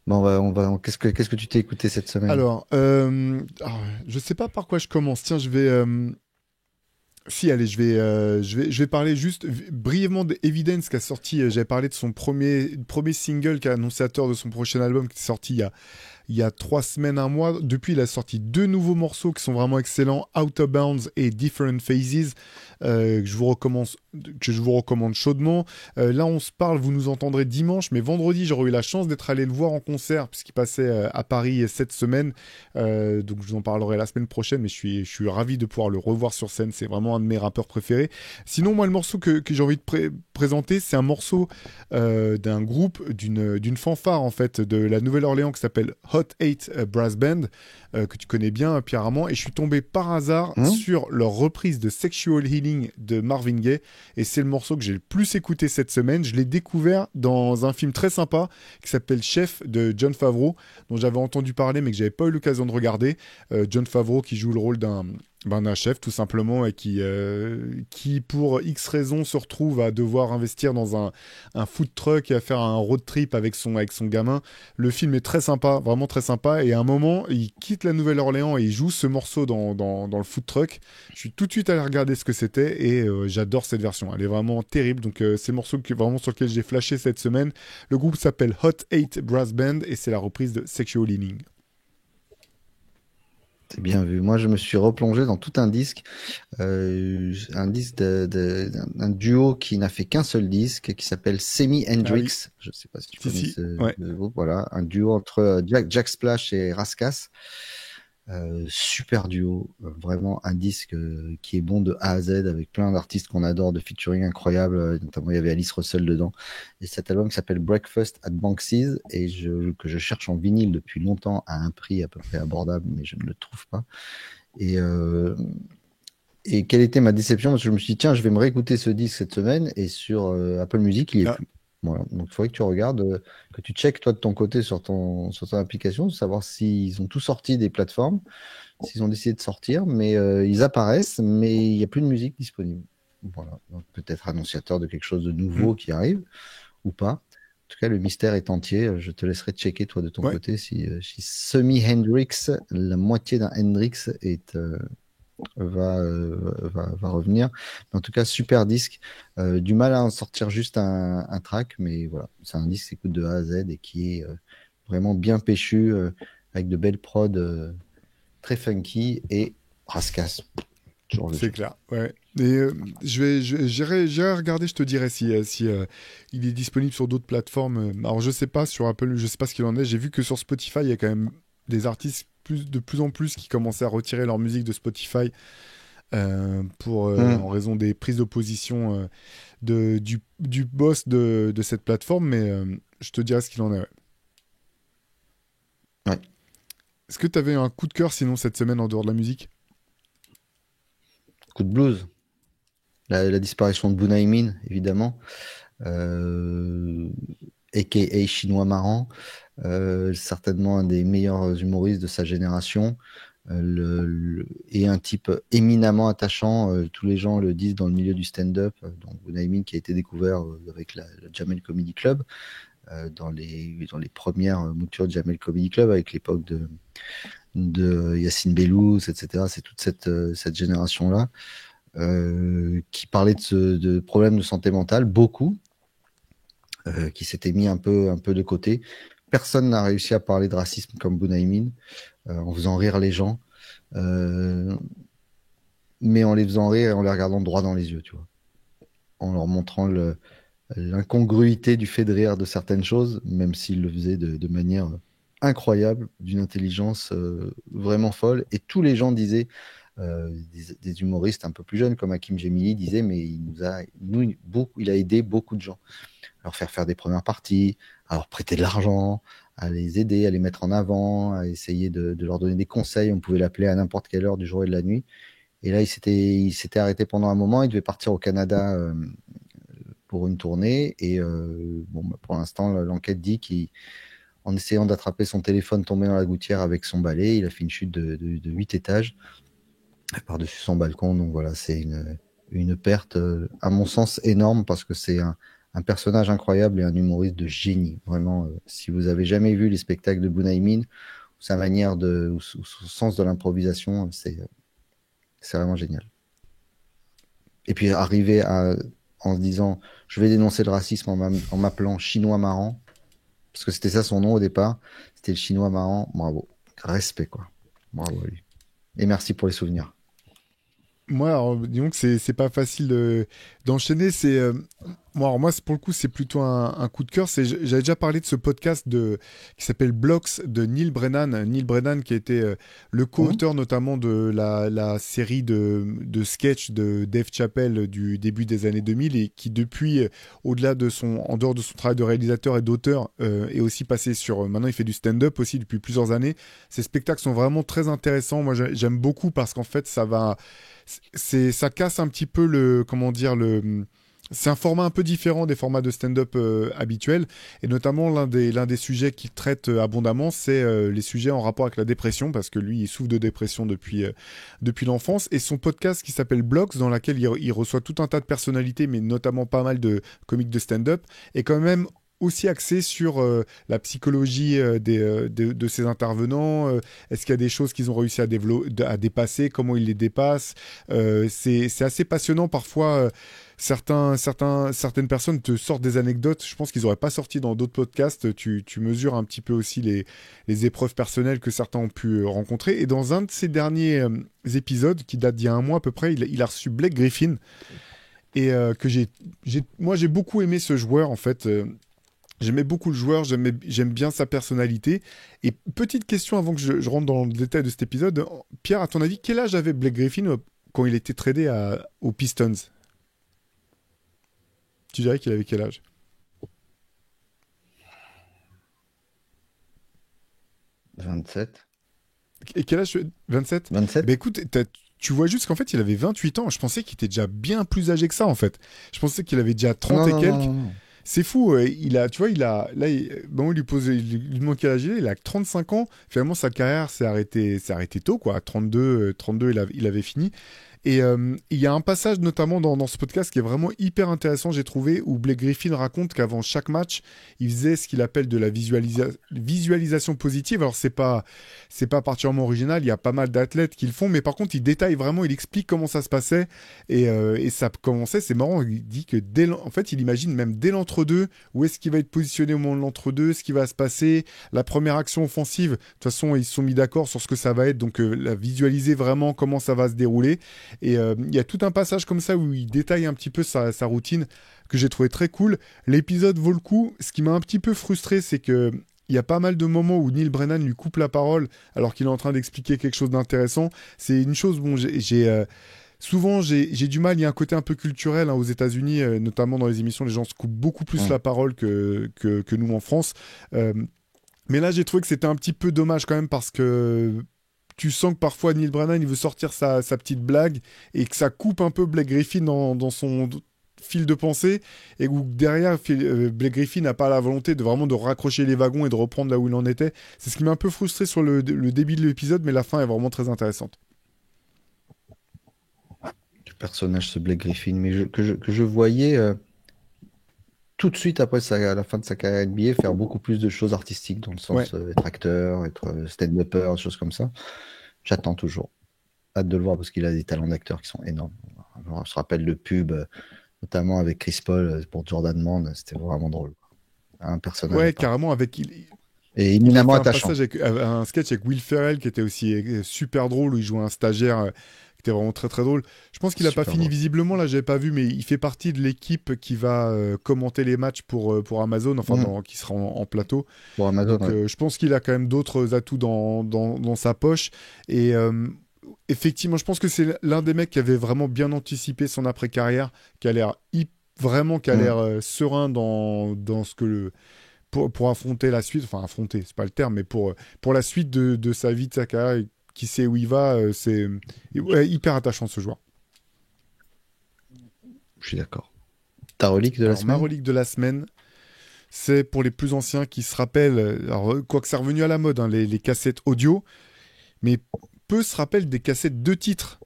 Bon, qu'est-ce que tu t'es écouté cette semaine? Alors, je sais pas par quoi je commence. Tiens, je vais. Si, allez, je vais parler juste brièvement d'Evidence qui a sorti. J'avais parlé de son premier single qui est annonciateur de son prochain album qui est sorti il y a 3 semaines, un mois. Depuis, il a sorti 2 nouveaux morceaux qui sont vraiment excellents, Out of Bounds et Different Phases, que je vous recommande chaudement. Là, on se parle, vous nous entendrez dimanche, mais vendredi, j'aurais eu la chance d'être allé le voir en concert puisqu'il passait à Paris cette semaine. Donc, je vous en parlerai la semaine prochaine, mais je suis ravi de pouvoir le revoir sur scène. C'est vraiment un de mes rappeurs préférés. Sinon, moi, le morceau que j'ai envie de présenter, c'est un morceau d'un groupe, d'une fanfare, en fait, de la Nouvelle-Orléans qui s'appelle Hot 8 Brass Band, que tu connais bien, Pierre Armand, et je suis tombé par hasard sur leur reprise de Sexual Healing de Marvin Gaye, et c'est le morceau que j'ai le plus écouté cette semaine. Je l'ai découvert dans un film très sympa qui s'appelle Chef de Jon Favreau, dont j'avais entendu parler mais que j'avais pas eu l'occasion de regarder. Jon Favreau qui joue le rôle d'un chef tout simplement et qui pour X raisons se retrouve à devoir investir dans un food truck et à faire un road trip avec son gamin. Le film est très sympa, vraiment très sympa, et à un moment il quitte la Nouvelle-Orléans et il joue ce morceau dans le food truck. Je suis tout de suite allé regarder ce que c'était et j'adore cette version, elle est vraiment terrible. Donc c'est le morceau vraiment sur lequel j'ai flashé cette semaine. Le groupe s'appelle Hot 8 Brass Band et c'est la reprise de Sexual Healing. C'est bien vu. Moi, je me suis replongé dans tout un disque d'un duo qui n'a fait qu'un seul disque, qui s'appelle Semi Ah oui, Hendrix. Je sais pas si tu si, connais si, ouais. ce groupe. Voilà, un duo entre Jack Splash et Raskas. Super duo, vraiment un disque qui est bon de A à Z avec plein d'artistes qu'on adore, de featuring incroyables, notamment il y avait Alice Russell dedans. Et cet album qui s'appelle Breakfast at Banksy's que je cherche en vinyle depuis longtemps à un prix à peu près abordable, mais je ne le trouve pas. Et, euh, et quelle était ma déception? Parce que je me suis dit, tiens, je vais me réécouter ce disque cette semaine et sur Apple Music, il y est Ah, plus. Voilà. Donc, il faudrait que tu regardes, que tu checkes toi de ton côté sur ton application, savoir s'ils ont tout sorti des plateformes, s'ils ont décidé de sortir, mais ils apparaissent, mais il n'y a plus de musique disponible. Voilà. Donc, peut-être annonciateur de quelque chose de hmm, nouveau qui arrive ou pas. En tout cas, le mystère est entier. Je te laisserai checker toi de ton ouais. côté si Semi Hendrix, la moitié d'un Hendrix va revenir. Mais en tout cas, super disque. Du mal à en sortir juste un track, mais voilà, c'est un disque qui s'écoute de A à Z et qui est vraiment bien péchu, avec de belles prods très funky et rascasse. Toujours le C'est jeu. clair, ouais. Et j'irai regarder, je te dirai si il est disponible sur d'autres plateformes. Alors je sais pas sur Apple, je sais pas ce qu'il en est. J'ai vu que sur Spotify, il y a quand même des artistes de plus en plus qui commençaient à retirer leur musique de Spotify Mmh. en raison des prises d'opposition du boss de cette plateforme. Mais je te dirai ce qu'il en est. Ouais. Ouais. Est-ce que tu avais un coup de cœur sinon cette semaine en dehors de la musique? Coup de blues. La disparition de Bunai Min, évidemment. Euh, a.k.a. Chinois marrant. Certainement un des meilleurs humoristes de sa génération. Et un type éminemment attachant. Tous les gens le disent dans le milieu du stand-up. Donc, Bunai Min qui a été découvert avec le Jamel Comedy Club, dans les premières moutures de Jamel Comedy Club, avec l'époque de Yacine Bellous, etc. C'est toute cette génération-là qui parlait de problèmes de santé mentale, beaucoup, qui s'étaient mis un peu de côté. Personne n'a réussi à parler de racisme comme Bunai Min, en faisant rire les gens. Euh, mais en les faisant rire et en les regardant droit dans les yeux, tu vois, en leur montrant l'incongruité du fait de rire de certaines choses, même s'ils le faisaient de manière incroyable, d'une intelligence vraiment folle. Et tous les gens disaient, des humoristes un peu plus jeunes comme Hakim Gemili disaient, mais il a aidé beaucoup de gens, à leur faire des premières parties, à leur prêter de l'argent, à les aider, à les mettre en avant, à essayer de leur donner des conseils. On pouvait l'appeler à n'importe quelle heure du jour et de la nuit. Et là, il s'était arrêté pendant un moment. Il devait partir au Canada pour une tournée. Et bon, bah, pour l'instant, l'enquête dit qu'en essayant d'attraper son téléphone tombé dans la gouttière avec son balai, il a fait une chute de 8 étages par-dessus son balcon. Donc voilà, c'est une perte, à mon sens, énorme parce que c'est un personnage incroyable et un humoriste de génie. Vraiment, si vous avez jamais vu les spectacles de Bunai Min, sa manière ou son sens de l'improvisation, c'est vraiment génial. Et puis en se disant, je vais dénoncer le racisme en m'appelant Chinois marrant, parce que c'était ça son nom au départ, c'était le Chinois marrant. Bravo, respect quoi. Bravo à lui. Et merci pour les souvenirs. Moi, alors, disons que c'est pas facile d'enchaîner. Moi, pour le coup, c'est plutôt un coup de cœur. J'avais déjà parlé de ce podcast qui s'appelle Blocks de Neil Brennan. Neil Brennan, qui a été le Hum, co-auteur notamment de la série de sketchs de Dave Chappelle du début des années 2000 et qui, depuis, en dehors de son travail de réalisateur et d'auteur, est aussi passé maintenant, il fait du stand-up aussi depuis plusieurs années. Ces spectacles sont vraiment très intéressants. Moi, j'aime beaucoup parce qu'en fait, ça casse un petit peu c'est un format un peu différent des formats de stand-up habituels, et notamment l'un des sujets qu'il traite abondamment, c'est les sujets en rapport avec la dépression, parce que lui, il souffre de dépression depuis l'enfance, et son podcast qui s'appelle Blocks, dans laquelle il reçoit tout un tas de personnalités, mais notamment pas mal de comiques de stand-up, est quand même aussi axé sur la psychologie de ces intervenants. Est-ce qu'il y a des choses qu'ils ont réussi à dépasser? Comment ils les dépassent? C'est assez passionnant parfois. Certaines personnes te sortent des anecdotes. Je pense qu'ils n'auraient pas sorti dans d'autres podcasts. Tu mesures un petit peu aussi les épreuves personnelles que certains ont pu rencontrer. Et dans un de ces derniers épisodes, qui date d'il y a un mois à peu près, il a reçu Blake Griffin. Et moi, j'ai beaucoup aimé ce joueur, en fait. J'aimais beaucoup le joueur, j'aime bien sa personnalité. Et petite question avant que je rentre dans le détail de cet épisode. Pierre, à ton avis, quel âge avait Blake Griffin quand il était tradé aux Pistons? Tu dirais qu'il avait quel âge? 27. Et quel âge? 27? Eh 27? ben écoute, tu vois juste qu'en fait, il avait 28 ans. Je pensais qu'il était déjà bien plus âgé que ça, en fait. Je pensais qu'il avait déjà 30 Non, et non, non, quelques. non, non. C'est fou, tu vois, là, bon, il lui demande quel âge il a que 35 ans. Finalement, sa carrière s'est arrêtée tôt, quoi. À 32, il avait fini. Et il y a un passage notamment dans ce podcast qui est vraiment hyper intéressant, j'ai trouvé, où Blake Griffin raconte qu'avant chaque match, il faisait ce qu'il appelle de la visualisation positive. Alors c'est pas particulièrement original, il y a pas mal d'athlètes qui le font, mais par contre il détaille vraiment, il explique comment ça se passait et ça commençait. C'est marrant, il dit que en fait il imagine même dès l'entre-deux où est-ce qu'il va être positionné au moment de l'entre-deux, ce qui va se passer, la première action offensive. De toute façon ils se sont mis d'accord sur ce que ça va être, donc la visualiser vraiment comment ça va se dérouler. Et il y a tout un passage comme ça où il détaille un petit peu sa routine que j'ai trouvé très cool. L'épisode vaut le coup. Ce qui m'a un petit peu frustré, c'est que il y a pas mal de moments où Neil Brennan lui coupe la parole alors qu'il est en train d'expliquer quelque chose d'intéressant. C'est une chose, bon, souvent j'ai du mal, il y a un côté un peu culturel hein, aux États-Unis, notamment dans les émissions, les gens se coupent beaucoup plus la parole que nous en France. Euh, mais là, j'ai trouvé que c'était un petit peu dommage quand même parce que tu sens que parfois Neil Brennan il veut sortir sa petite blague et que ça coupe un peu Blake Griffin dans son fil de pensée et où derrière Blake Griffin n'a pas la volonté de vraiment de raccrocher les wagons et de reprendre là où il en était. C'est ce qui m'a un peu frustré sur le début de l'épisode, mais la fin est vraiment très intéressante. Le personnage, ce Blake Griffin, mais que je voyais tout de suite après la fin de sa carrière NBA faire beaucoup plus de choses artistiques, dans le Ouais. sens être acteur, être stand-upper, des choses comme ça. J'attends toujours. Hâte de le voir parce qu'il a des talents d'acteur qui sont énormes. Je me rappelle le pub, notamment avec Chris Paul pour Jordan Brand, c'était vraiment drôle. Un personnage à Ouais, part. carrément, Et il a éminemment fait un attachant. passage avec un sketch avec Will Ferrell qui était aussi super drôle où il jouait un stagiaire qui était vraiment très très drôle. Je pense qu'il a pas Super fini drôle. visiblement, là j'avais pas vu, mais il fait partie de l'équipe qui va commenter les matchs pour Amazon, enfin Mhm. qui sera en plateau. Pour Amazon, Donc ouais. je pense qu'il a quand même d'autres atouts dans sa poche. Et effectivement, je pense que c'est l'un des mecs qui avait vraiment bien anticipé son après-carrière, qui a l'air vraiment qui a Mhm. l'air serein dans ce que pour affronter la suite, enfin affronter, c'est pas le terme, mais pour la suite de sa vie, de sa carrière, et qui sait où il va, c'est ouais, hyper attachant ce joueur. Je suis d'accord. Ta relique de la Alors ma semaine? relique de la semaine, c'est pour les plus anciens qui se rappellent, alors quoique c'est revenu à la mode, hein, les cassettes audio, mais peu se rappellent des cassettes de titres.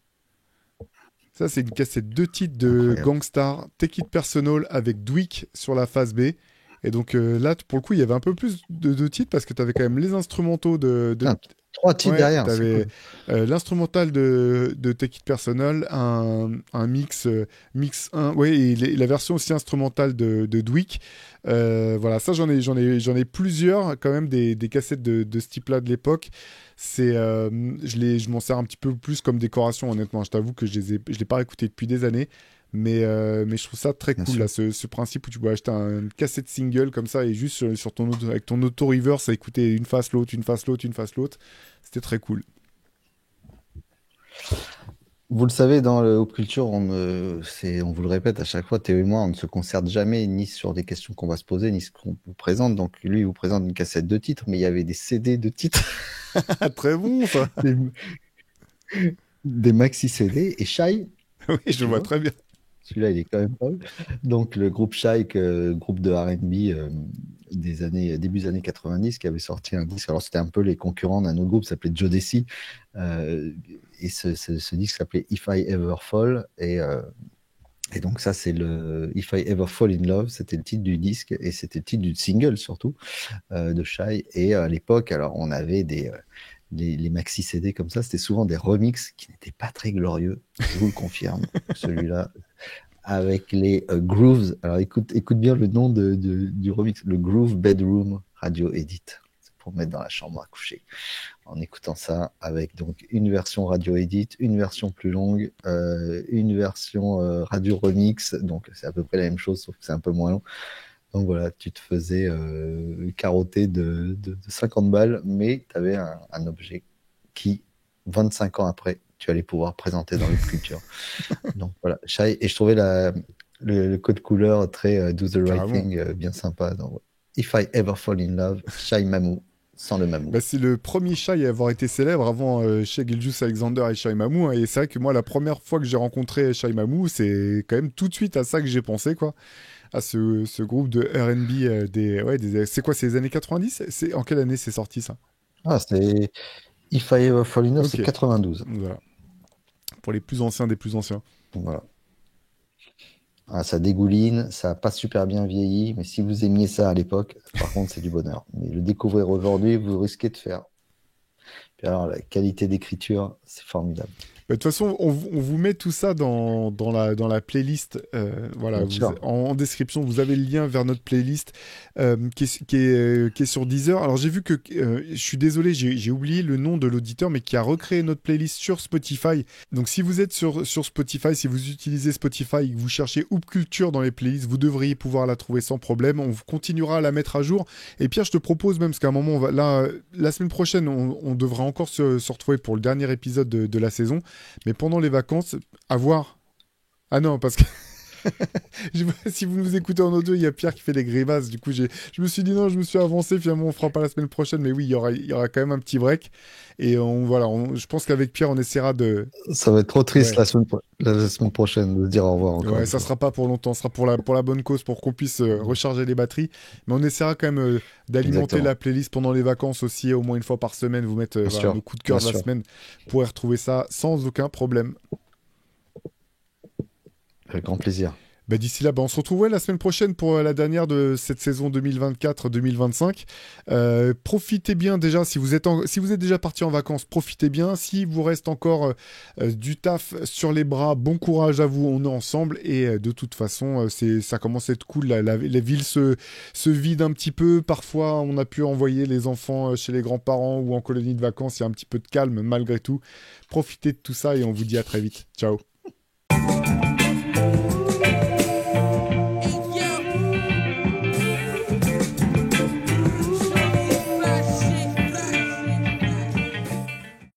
Ça, c'est une cassette de titres de Incroyable. Gangstar, Take It Personal avec Dweek sur la face B. Et donc là, pour le coup, il y avait un peu plus de titres parce que tu avais quand même les instrumentaux Putain, trois titres Ouais, derrière, c'est t'avais cool. l'instrumental de Take It Personal, un mix 1, ouais, et la version aussi instrumentale de Dweek. Voilà, ça j'en ai plusieurs quand même des cassettes de ce type-là de l'époque. Je m'en sers un petit peu plus comme décoration, honnêtement. Je t'avoue que je l'ai pas écouté depuis des années. Mais je trouve ça très Bien cool, là, sûr. ce principe où tu peux acheter une cassette single comme ça et juste avec ton auto-reverse à écouter une face l'autre, une face l'autre, une face l'autre. C'était très cool. Vous le savez, dans le Hop Culture, on vous le répète à chaque fois, Théo et moi, on ne se concerte jamais ni sur des questions qu'on va se poser, ni ce qu'on vous présente. Donc, lui, il vous présente une cassette de titres, mais il y avait des CD de titres, Ah, très bon ça. des, des maxi CD. Et Shai, Oui, je tu vois vois, très bien. celui-là, il est quand même pas mal. Donc, le groupe Shai, groupe de R&B début des années 90, qui avait sorti un disque. Alors, c'était un peu les concurrents d'un autre groupe qui s'appelait Jodeci. Euh, et ce disque s'appelait If I Ever Fall. Et donc ça, c'est le If I Ever Fall in Love, c'était le titre du disque et c'était le titre du single surtout de Shai. Et à l'époque, alors on avait les maxi CD comme ça, c'était souvent des remixes qui n'étaient pas très glorieux, je vous le confirme. Celui-là, avec les grooves. Alors écoute bien le nom du remix, le Groove Bedroom Radio Edit. C'est pour mettre dans la chambre à coucher. En écoutant ça, avec donc une version radio edit, une version plus longue, une version radio remix, donc c'est à peu près la même chose, sauf que c'est un peu moins long. Donc voilà, tu te faisais carotter de 50 balles, mais tu avais un objet qui, 25 ans après, tu allais pouvoir présenter dans l'autre culture. Donc voilà, Shai, et je trouvais le code couleur très do the right Carrément. thing, bien sympa. Donc, If I Ever Fall in Love, Shai Mamou, sans le Mamou. Bah, c'est le premier Shai à avoir été célèbre avant Shai Gilgeous Alexander et Shai Mamou, hein. Et c'est vrai que moi, la première fois que j'ai rencontré Shai Mamou, c'est quand même tout de suite à ça que j'ai pensé, quoi. À ce groupe de R&B c'est quoi, c'est les années 90? C'est en quelle année c'est sorti ça? Ah, c'est If I Ever Fall in Love, c'est Ok, 92. voilà. Pour les plus anciens des plus anciens. Voilà. Ah, ça dégouline, ça n'a pas super bien vieilli, mais si vous aimiez ça à l'époque, par contre, c'est du bonheur. Mais le découvrir aujourd'hui, vous risquez de faire. Puis alors, la qualité d'écriture, c'est formidable. Bah, de toute façon, on vous met tout ça dans la playlist. Voilà, Bien sûr. en description, vous avez le lien vers notre playlist qui est sur Deezer. Alors, j'ai vu que, je suis désolé, j'ai oublié le nom de l'auditeur, mais qui a recréé notre playlist sur Spotify. Donc, si vous êtes sur Spotify, si vous utilisez Spotify et que vous cherchez Hoop Culture dans les playlists, vous devriez pouvoir la trouver sans problème. On continuera à la mettre à jour. Et Pierre, je te propose même, parce qu'à un moment, la semaine prochaine, on devra encore se retrouver pour le dernier épisode de la saison. Mais pendant les vacances, à voir. Ah non, parce que si vous nous écoutez en audio, il y a Pierre qui fait des grimaces. Du coup, je me suis dit non, je me suis avancé. Finalement, on fera pas la semaine prochaine. Mais oui, il y aura quand même un petit break. Et voilà, je pense qu'avec Pierre, on essaiera de. Ça va être trop triste Ouais, la semaine prochaine de se dire au revoir encore ouais, une ça fois. sera pas pour longtemps. Ça sera pour la bonne cause, pour qu'on puisse recharger les batteries. Mais on essaiera quand même d'alimenter Exactement. la playlist pendant les vacances aussi, au moins une fois par semaine. Vous mettre Bien voilà, sûr. nos coups de Bien cœur de la sûr. semaine. Vous pourrez retrouver ça sans aucun problème. Avec grand plaisir. Bah, d'ici là, bah, on se retrouve la semaine prochaine pour la dernière de cette saison 2024-2025. Profitez bien déjà, si vous êtes déjà parti en vacances, profitez bien. S'il vous reste encore du taf sur les bras, bon courage à vous, on est ensemble. Et de toute façon, ça commence à être cool. La ville se vide un petit peu. Parfois, on a pu envoyer les enfants chez les grands-parents ou en colonie de vacances. Il y a un petit peu de calme malgré tout. Profitez de tout ça et on vous dit à très vite. Ciao.